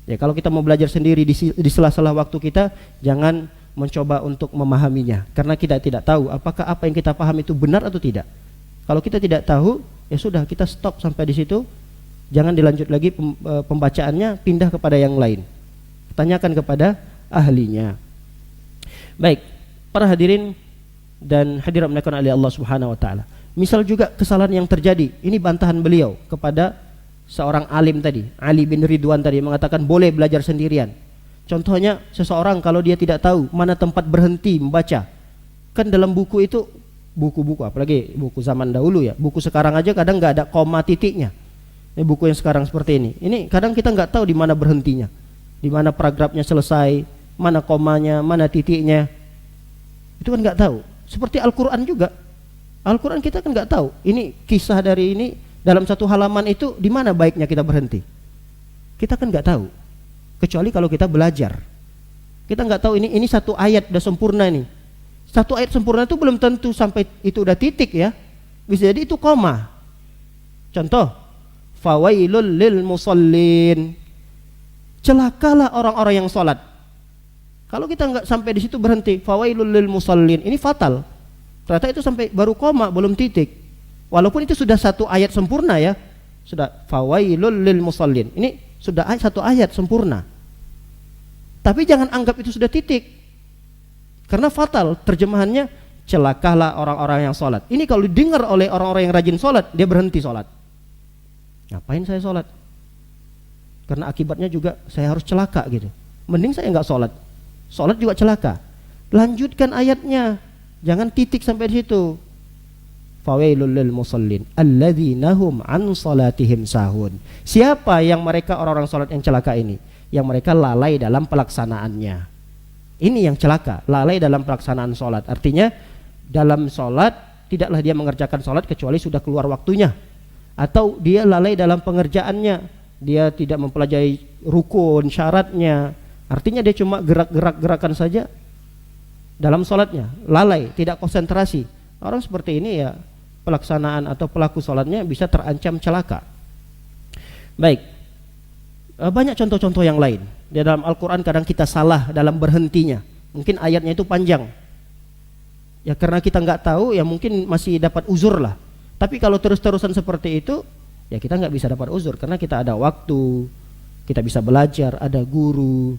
Speaker 3: Ya, kalau kita mau belajar sendiri di sela-sela waktu kita, jangan mencoba untuk memahaminya, karena kita tidak tahu apakah apa yang kita paham itu benar atau tidak. Kalau kita tidak tahu, ya sudah, kita stop sampai di situ. Jangan dilanjut lagi pembacaannya, pindah kepada yang lain. Tanyakan kepada ahlinya. Baik, para hadirin dan hadirat dimuliakan oleh Allah Subhanahu wa taala. Misal juga kesalahan yang terjadi, ini bantahan beliau kepada seorang alim tadi, Ali bin Ridwan tadi, mengatakan boleh belajar sendirian. Contohnya seseorang kalau dia tidak tahu mana tempat berhenti membaca, Kan dalam buku itu, buku-buku apalagi buku zaman dahulu ya, buku sekarang aja kadang nggak ada koma titiknya. Ini buku yang sekarang seperti ini kadang kita nggak tahu di mana berhentinya, di mana paragrafnya selesai, mana komanya, mana titiknya. Itu kan nggak tahu. Seperti Al-Quran juga. Al-Quran kita kan nggak tahu. Ini kisah dari ini dalam satu halaman itu di mana baiknya kita berhenti. Kita kan nggak tahu. Kecuali kalau kita belajar. Kita nggak tahu ini satu ayat udah sempurna nih. Satu ayat sempurna itu belum tentu sampai itu udah titik ya. Bisa jadi itu koma. Contoh, fawailul lil musallin. Celakalah orang-orang yang sholat. Kalau kita nggak sampai di situ berhenti, fawailul lil musallin, ini fatal. Ternyata itu sampai baru koma, belum titik. Walaupun itu sudah satu ayat sempurna ya, sudah fawailul lil musallin. Ini sudah satu ayat sempurna. Tapi jangan anggap itu sudah titik, karena fatal terjemahannya. Celakalah orang-orang yang sholat. Ini kalau didengar oleh orang-orang yang rajin sholat, dia berhenti sholat. Ngapain saya sholat? Karena akibatnya juga saya harus celaka gitu. Mending saya nggak sholat. Sholat juga celaka. Lanjutkan ayatnya, jangan titik sampai di situ. Fawailul lil musallin alladzina hum an salatihim sahun. Siapa yang mereka orang-orang sholat yang celaka ini? Yang mereka lalai dalam pelaksanaannya. Ini yang celaka, lalai dalam pelaksanaan sholat. Artinya dalam sholat tidaklah dia mengerjakan sholat kecuali sudah keluar waktunya. Atau dia lalai dalam pengerjaannya, dia tidak mempelajari rukun, syaratnya. Artinya dia cuma gerak-gerak-gerakan saja dalam sholatnya, lalai, tidak konsentrasi. Orang seperti ini ya pelaksanaan atau pelaku sholatnya bisa terancam celaka. Baik, banyak contoh-contoh yang lain. Di dalam Al-Quran kadang kita salah dalam berhentinya. Mungkin ayatnya itu panjang. Ya karena kita nggak tahu ya mungkin masih dapat uzur lah. Tapi kalau terus-terusan seperti itu ya kita nggak bisa dapat uzur karena kita ada waktu, kita bisa belajar, ada guru.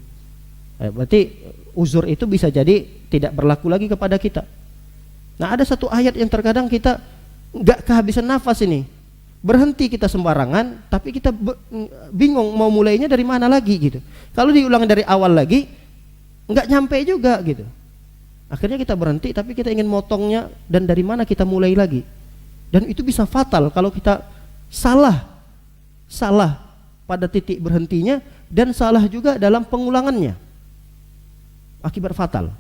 Speaker 3: Berarti uzur itu bisa jadi tidak berlaku lagi kepada kita. Nah ada satu ayat yang terkadang kita nggak kehabisan nafas ini, berhenti kita sembarangan, tapi kita bingung mau mulainya dari mana lagi gitu. Kalau diulang dari awal lagi, nggak nyampe juga gitu. Akhirnya kita berhenti, tapi kita ingin motongnya dan dari mana kita mulai lagi. Dan itu bisa fatal kalau kita salah pada titik berhentinya dan salah juga dalam pengulangannya. Akibat fatal.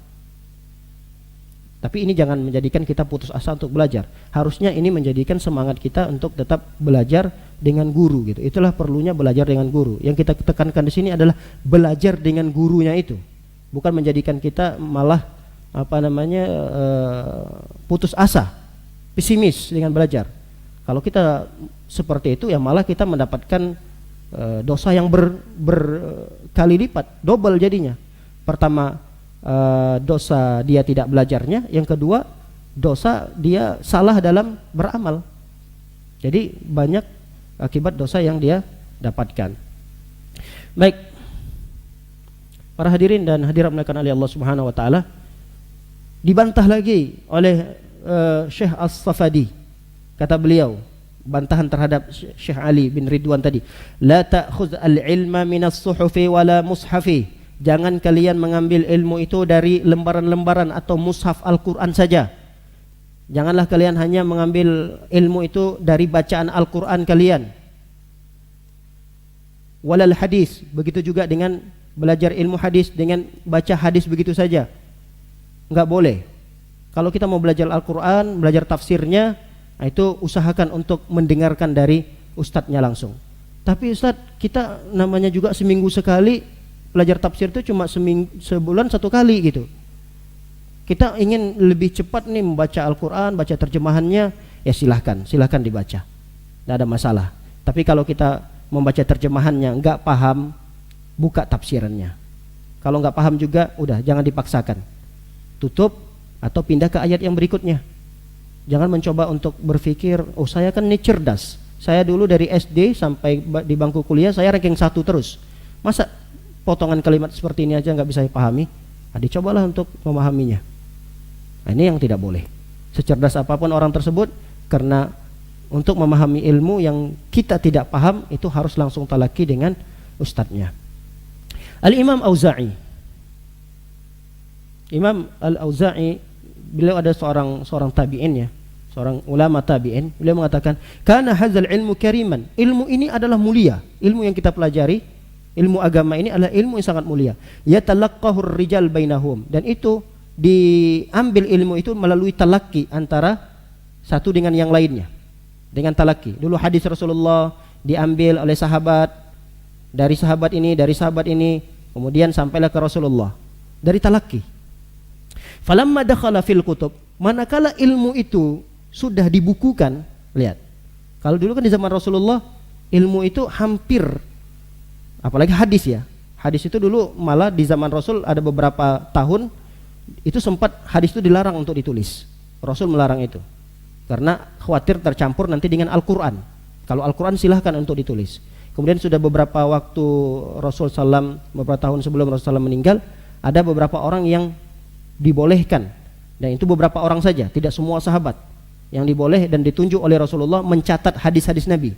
Speaker 3: Tapi ini jangan menjadikan kita putus asa untuk belajar. Harusnya ini menjadikan semangat kita untuk tetap belajar dengan guru gitu. Itulah perlunya belajar dengan guru. Yang kita tekankan di sini adalah belajar dengan gurunya itu. Bukan menjadikan kita malah putus asa, pesimis dengan belajar. Kalau kita seperti itu ya malah kita mendapatkan dosa yang berkali lipat, double jadinya. Pertama dosa dia tidak belajarnya, yang kedua dosa dia salah dalam beramal. Jadi banyak akibat dosa yang dia dapatkan. Baik, para hadirin dan hadirat dimuliakan oleh Allah Subhanahu wa taala, dibantah lagi oleh Syekh As-Safadi. Kata beliau, bantahan terhadap Syekh Ali bin Ridwan tadi, la ta'khudh al-ilma minas suhufi wala mushafi. Jangan kalian mengambil ilmu itu dari lembaran-lembaran atau mushaf Al-Quran saja. Janganlah kalian hanya mengambil ilmu itu dari bacaan Al-Quran kalian. Walal hadis, begitu juga dengan belajar ilmu hadis dengan baca hadis begitu saja. Enggak boleh. Kalau kita mau belajar Al-Quran, belajar tafsirnya, itu usahakan untuk mendengarkan dari ustadznya langsung. Tapi ustadz, kita namanya juga seminggu sekali belajar tafsir itu cuma sebulan satu kali gitu. Kita ingin lebih cepat nih membaca Al-Quran, baca terjemahannya, ya silahkan dibaca, tidak ada masalah. Tapi kalau kita membaca terjemahannya nggak paham, buka tafsirannya. Kalau nggak paham juga, udah jangan dipaksakan, tutup atau pindah ke ayat yang berikutnya. Jangan mencoba untuk berpikir, oh saya kan ini cerdas, saya dulu dari SD sampai di bangku kuliah saya ranking 1 terus, masa potongan kalimat seperti ini aja nggak bisa dipahami? Nah, dicobalah untuk memahaminya. Nah, ini yang tidak boleh. Secerdas apapun orang tersebut, karena untuk memahami ilmu yang kita tidak paham itu harus langsung talaki dengan ustadznya. Al-Imam Auza'i, Imam Al-Auza'i beliau ada seorang tabi'in ya, seorang ulama tabi'in, beliau mengatakan, "Kana hadzal ilmu kariman." Ilmu ini adalah mulia. Ilmu yang kita pelajari, ilmu agama ini adalah ilmu yang sangat mulia. Yatalaqqahur rijal bainahum, dan itu diambil ilmu itu melalui talaki antara satu dengan yang lainnya. Dengan talaki. Dulu hadis Rasulullah diambil oleh sahabat, dari sahabat ini, kemudian sampailah ke Rasulullah dari talaki. Falamma dakhala fil kutub, manakala ilmu itu sudah dibukukan, lihat. Kalau dulu kan di zaman Rasulullah ilmu itu hampir, apalagi hadis ya. Hadis itu dulu malah di zaman Rasul ada beberapa tahun itu sempat hadis itu dilarang untuk ditulis. Rasul melarang itu karena khawatir tercampur nanti dengan Al-Quran. Kalau Al-Quran silahkan untuk ditulis. Kemudian sudah beberapa waktu Rasul SAW, beberapa tahun sebelum Rasul SAW meninggal, ada beberapa orang yang dibolehkan, dan itu beberapa orang saja, tidak semua sahabat, yang diboleh dan ditunjuk oleh Rasulullah mencatat hadis-hadis Nabi.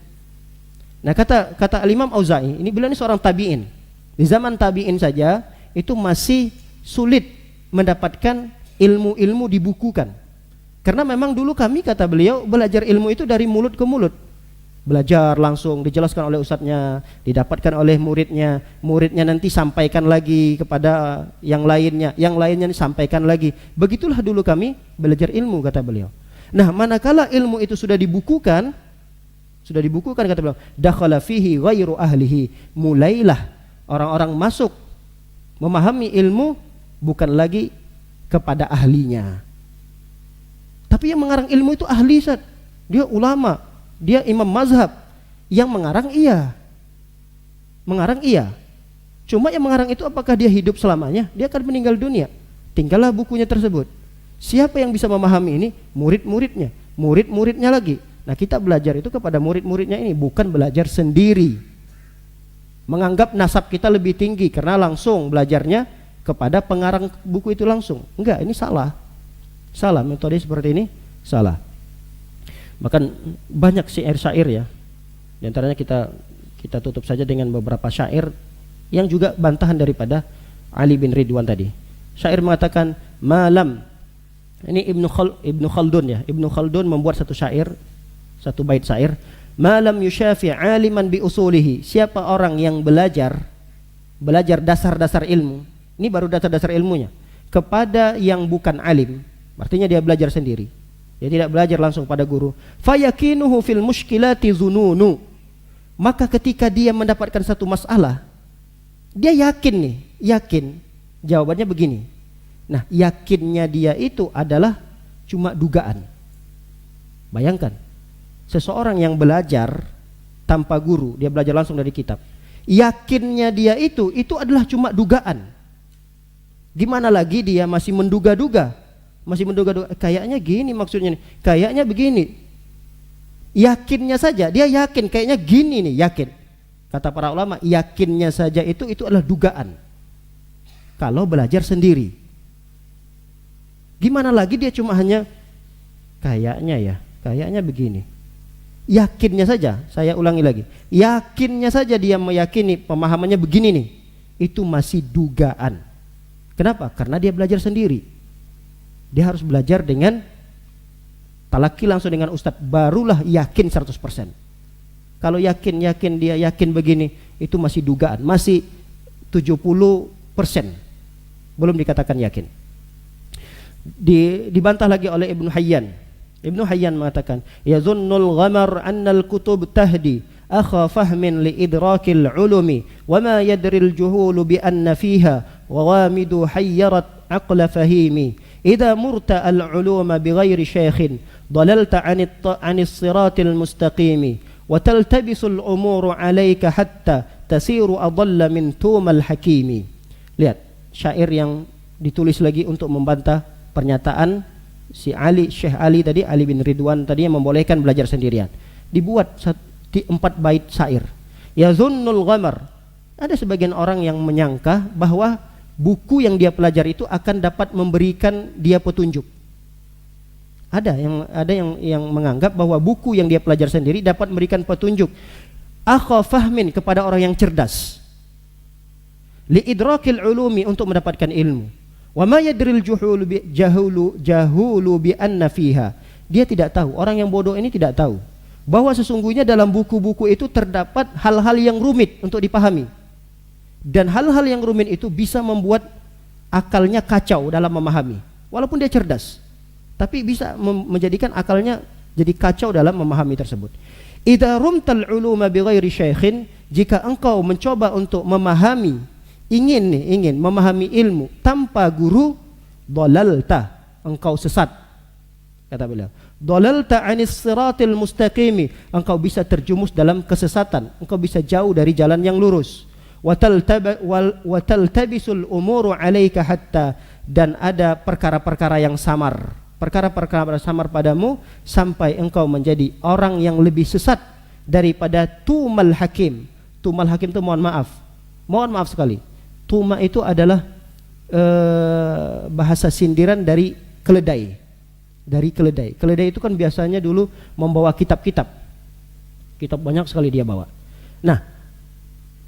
Speaker 3: Nah, kata Al-Imam Auza'i, ini beliau ini seorang tabi'in. Di zaman tabi'in saja itu masih sulit mendapatkan ilmu-ilmu dibukukan. Karena memang dulu kami, kata beliau, belajar ilmu itu dari mulut ke mulut. Belajar langsung, dijelaskan oleh ustadznya, didapatkan oleh muridnya, muridnya nanti sampaikan lagi kepada yang lainnya sampaikan lagi. Begitulah dulu kami belajar ilmu, kata beliau. Nah, manakala ilmu itu sudah dibukukan kata beliau, dakhala fihi ghairu ahlihi, mulailah orang-orang masuk memahami ilmu bukan lagi kepada ahlinya. Tapi yang mengarang ilmu itu ahli, Ustaz. Dia ulama, dia imam mazhab. Yang mengarang iya. Cuma yang mengarang itu apakah dia hidup selamanya? Dia akan meninggal dunia. Tinggallah bukunya tersebut. Siapa yang bisa memahami ini? Murid-muridnya lagi. Nah, kita belajar itu kepada murid-muridnya ini, bukan belajar sendiri. Menganggap nasab kita lebih tinggi karena langsung belajarnya kepada pengarang buku itu langsung. Enggak, ini salah. Salah, metode seperti ini salah. Bahkan banyak syair-syair ya. Di antaranya kita tutup saja dengan beberapa syair yang juga bantahan daripada Ali bin Ridwan tadi. Syair mengatakan, malam, ini Ibnu Khaldun ya. Ibnu Khaldun membuat satu bait syair, malam yusyafi aliman bi usulihi. Siapa orang yang belajar dasar-dasar ilmu, ini baru dasar-dasar ilmunya, kepada yang bukan alim, artinya dia belajar sendiri, dia tidak belajar langsung pada guru. Fayakinuhu fil mushkilati zununu, maka ketika dia mendapatkan satu masalah, dia yakin jawabannya begini. Nah, yakinnya dia itu adalah cuma dugaan. Bayangkan, seseorang yang belajar tanpa guru, dia belajar langsung dari kitab, yakinnya dia itu adalah cuma dugaan. Gimana lagi dia masih menduga-duga, kayaknya gini maksudnya nih, kayaknya begini. Yakinnya saja, dia yakin kayaknya gini nih, yakin. Kata para ulama, yakinnya saja itu adalah dugaan. Kalau belajar sendiri, gimana lagi dia cuma hanya kayaknya begini. Yakinnya saja, saya ulangi lagi, yakinnya saja dia meyakini pemahamannya begini nih, itu masih dugaan. Kenapa? Karena dia belajar sendiri. Dia harus belajar dengan talaki langsung dengan ustadz, barulah yakin 100%. Kalau yakin dia yakin begini, itu masih dugaan, masih 70%, belum dikatakan yakin. Dibantah lagi oleh Ibnu Hayyan mengatakan, yazunnul ghamar annal kutub tahdi akha fahmin li idrakil ulumi wa ma yadril juhulu bi anna fiha wawamidu hayyarat aqla fahimi idza murta al uluma bi ghairi shaykhin dalalta anis siratil mustaqimi wa taltabisul umuru alayka hatta tasiru adalla min tumal hakimi. Lihat syair yang ditulis lagi untuk membantah pernyataan si Syekh Ali tadi, Ali bin Ridwan tadi, yang membolehkan belajar sendirian. Dibuat 4 bait syair. Yazunnul ghamar, ada sebagian orang yang menyangka bahwa buku yang dia pelajari itu akan dapat memberikan dia petunjuk. Ada yang menganggap bahwa buku yang dia pelajari sendiri dapat memberikan petunjuk. Akha fahmin, kepada orang yang cerdas. Li idrakil ulumi, untuk mendapatkan ilmu. Wa ma yadril jahulu bi anna fiha. Dia tidak tahu, orang yang bodoh ini tidak tahu bahwa sesungguhnya dalam buku-buku itu terdapat hal-hal yang rumit untuk dipahami. Dan hal-hal yang rumit itu bisa membuat akalnya kacau dalam memahami. Walaupun dia cerdas, tapi bisa menjadikan akalnya jadi kacau dalam memahami tersebut. Idza rumtal uluma bighairi syaikhin, jika engkau mencoba untuk memahami, ingin memahami ilmu tanpa guru, dhalalta, engkau sesat. Kata beliau, dhalalta 'anis siratil mustaqimi, engkau bisa terjumus dalam kesesatan, engkau bisa jauh dari jalan yang lurus. Wa taltabisul umuru 'alaika hatta, dan ada perkara-perkara yang samar, perkara-perkara samar padamu sampai engkau menjadi orang yang lebih sesat daripada tumal hakim. Tumal hakim itu mohon maaf sekali. Tuma itu adalah bahasa sindiran dari keledai. Keledai itu kan biasanya dulu membawa kitab banyak sekali dia bawa. Nah,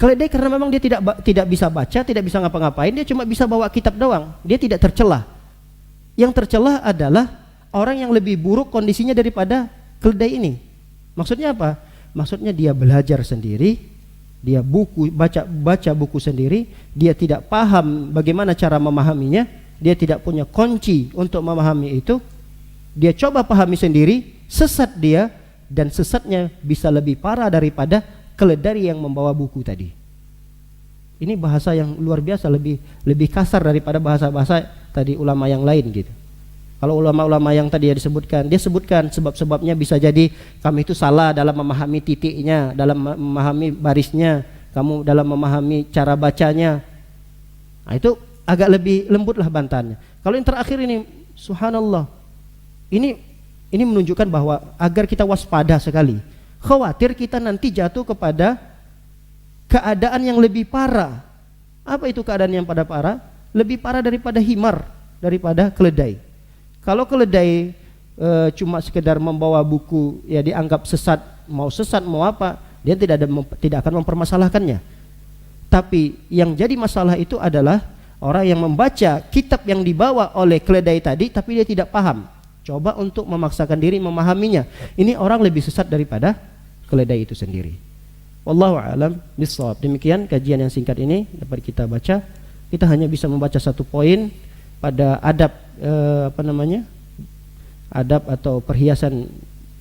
Speaker 3: keledai karena memang dia tidak bisa baca, tidak bisa ngapa-ngapain, dia cuma bisa bawa kitab doang. Dia tidak tercelah. Yang tercelah adalah orang yang lebih buruk kondisinya daripada keledai ini. Maksudnya apa? Maksudnya dia belajar sendiri, dia baca buku sendiri, dia tidak paham bagaimana cara memahaminya, dia tidak punya kunci untuk memahami itu. Dia coba pahami sendiri, sesat dia, dan sesatnya bisa lebih parah daripada keledai yang membawa buku tadi. Ini bahasa yang luar biasa, lebih kasar daripada bahasa-bahasa tadi ulama yang lain gitu. Kalau ulama-ulama yang tadi dia sebutkan sebab-sebabnya, bisa jadi kami itu salah dalam memahami titiknya, dalam memahami barisnya, kamu dalam memahami cara bacanya. Nah, itu agak lebih lembutlah bantahannya. Kalau yang terakhir ini, subhanallah, ini menunjukkan bahwa agar kita waspada sekali. Khawatir kita nanti jatuh kepada keadaan yang lebih parah. Apa itu keadaan yang pada parah? Lebih parah daripada himar, daripada keledai. Kalau keledai cuma sekedar membawa buku, ya dianggap sesat mau apa, dia tidak akan mempermasalahkannya. Tapi yang jadi masalah itu adalah orang yang membaca kitab yang dibawa oleh keledai tadi, tapi dia tidak paham. Coba untuk memaksakan diri memahaminya. Ini orang lebih sesat daripada keledai itu sendiri. Wallahu a'lam bishawab. Demikian kajian yang singkat ini dapat kita baca. Kita hanya bisa membaca satu poin pada adab adab atau perhiasan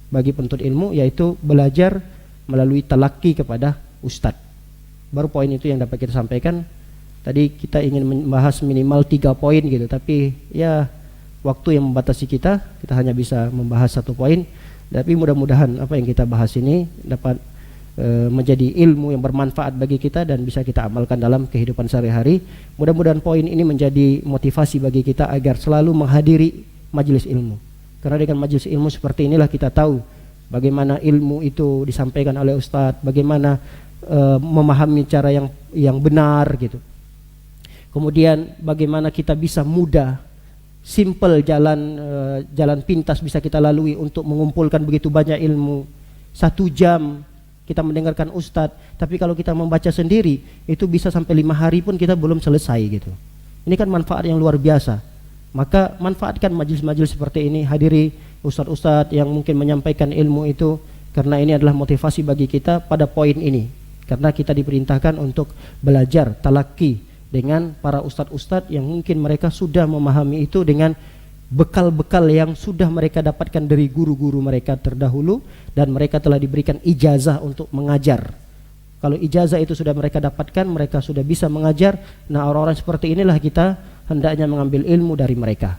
Speaker 3: bagi penuntut ilmu, yaitu belajar melalui talaki kepada ustadz. Baru poin itu yang dapat kita sampaikan. Tadi kita ingin membahas minimal 3 poin gitu, tapi ya waktu yang membatasi kita hanya bisa membahas 1 poin. Tapi mudah-mudahan apa yang kita bahas ini dapat menjadi ilmu yang bermanfaat bagi kita dan bisa kita amalkan dalam kehidupan sehari-hari. Mudah-mudahan poin ini menjadi motivasi bagi kita agar selalu menghadiri majelis ilmu. Karena dengan majelis ilmu seperti inilah kita tahu bagaimana ilmu itu disampaikan oleh ustadz, bagaimana memahami cara yang benar gitu. Kemudian bagaimana kita bisa mudah, simple, jalan pintas bisa kita lalui untuk mengumpulkan begitu banyak ilmu. 1 jam kita mendengarkan ustadz, tapi kalau kita membaca sendiri itu bisa sampai 5 hari pun kita belum selesai gitu. Ini kan manfaat yang luar biasa. Maka manfaatkan majelis-majelis seperti ini, hadiri ustadz-ustadz yang mungkin menyampaikan ilmu itu, karena ini adalah motivasi bagi kita pada poin ini. Karena kita diperintahkan untuk belajar talaki dengan para ustadz-ustadz yang mungkin mereka sudah memahami itu dengan bekal-bekal yang sudah mereka dapatkan dari guru-guru mereka terdahulu, dan mereka telah diberikan ijazah untuk mengajar. Kalau ijazah itu sudah mereka dapatkan, mereka sudah bisa mengajar. Nah, orang-orang seperti inilah kita hendaknya mengambil ilmu dari mereka.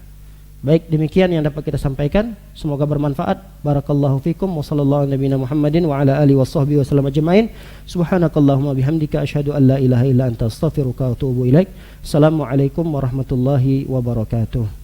Speaker 3: Baik, demikian yang dapat kita sampaikan. Semoga bermanfaat. Barakallahu fikum wa sallallahu ala nabiyina Muhammadin wa ala alihi washabbihi wasallam ajmain. Subhanakallahumma bihamdika asyhadu an la ilaha illa anta astaghfiruka wa atubu ilaik. Assalamualaikum warahmatullahi wabarakatuh.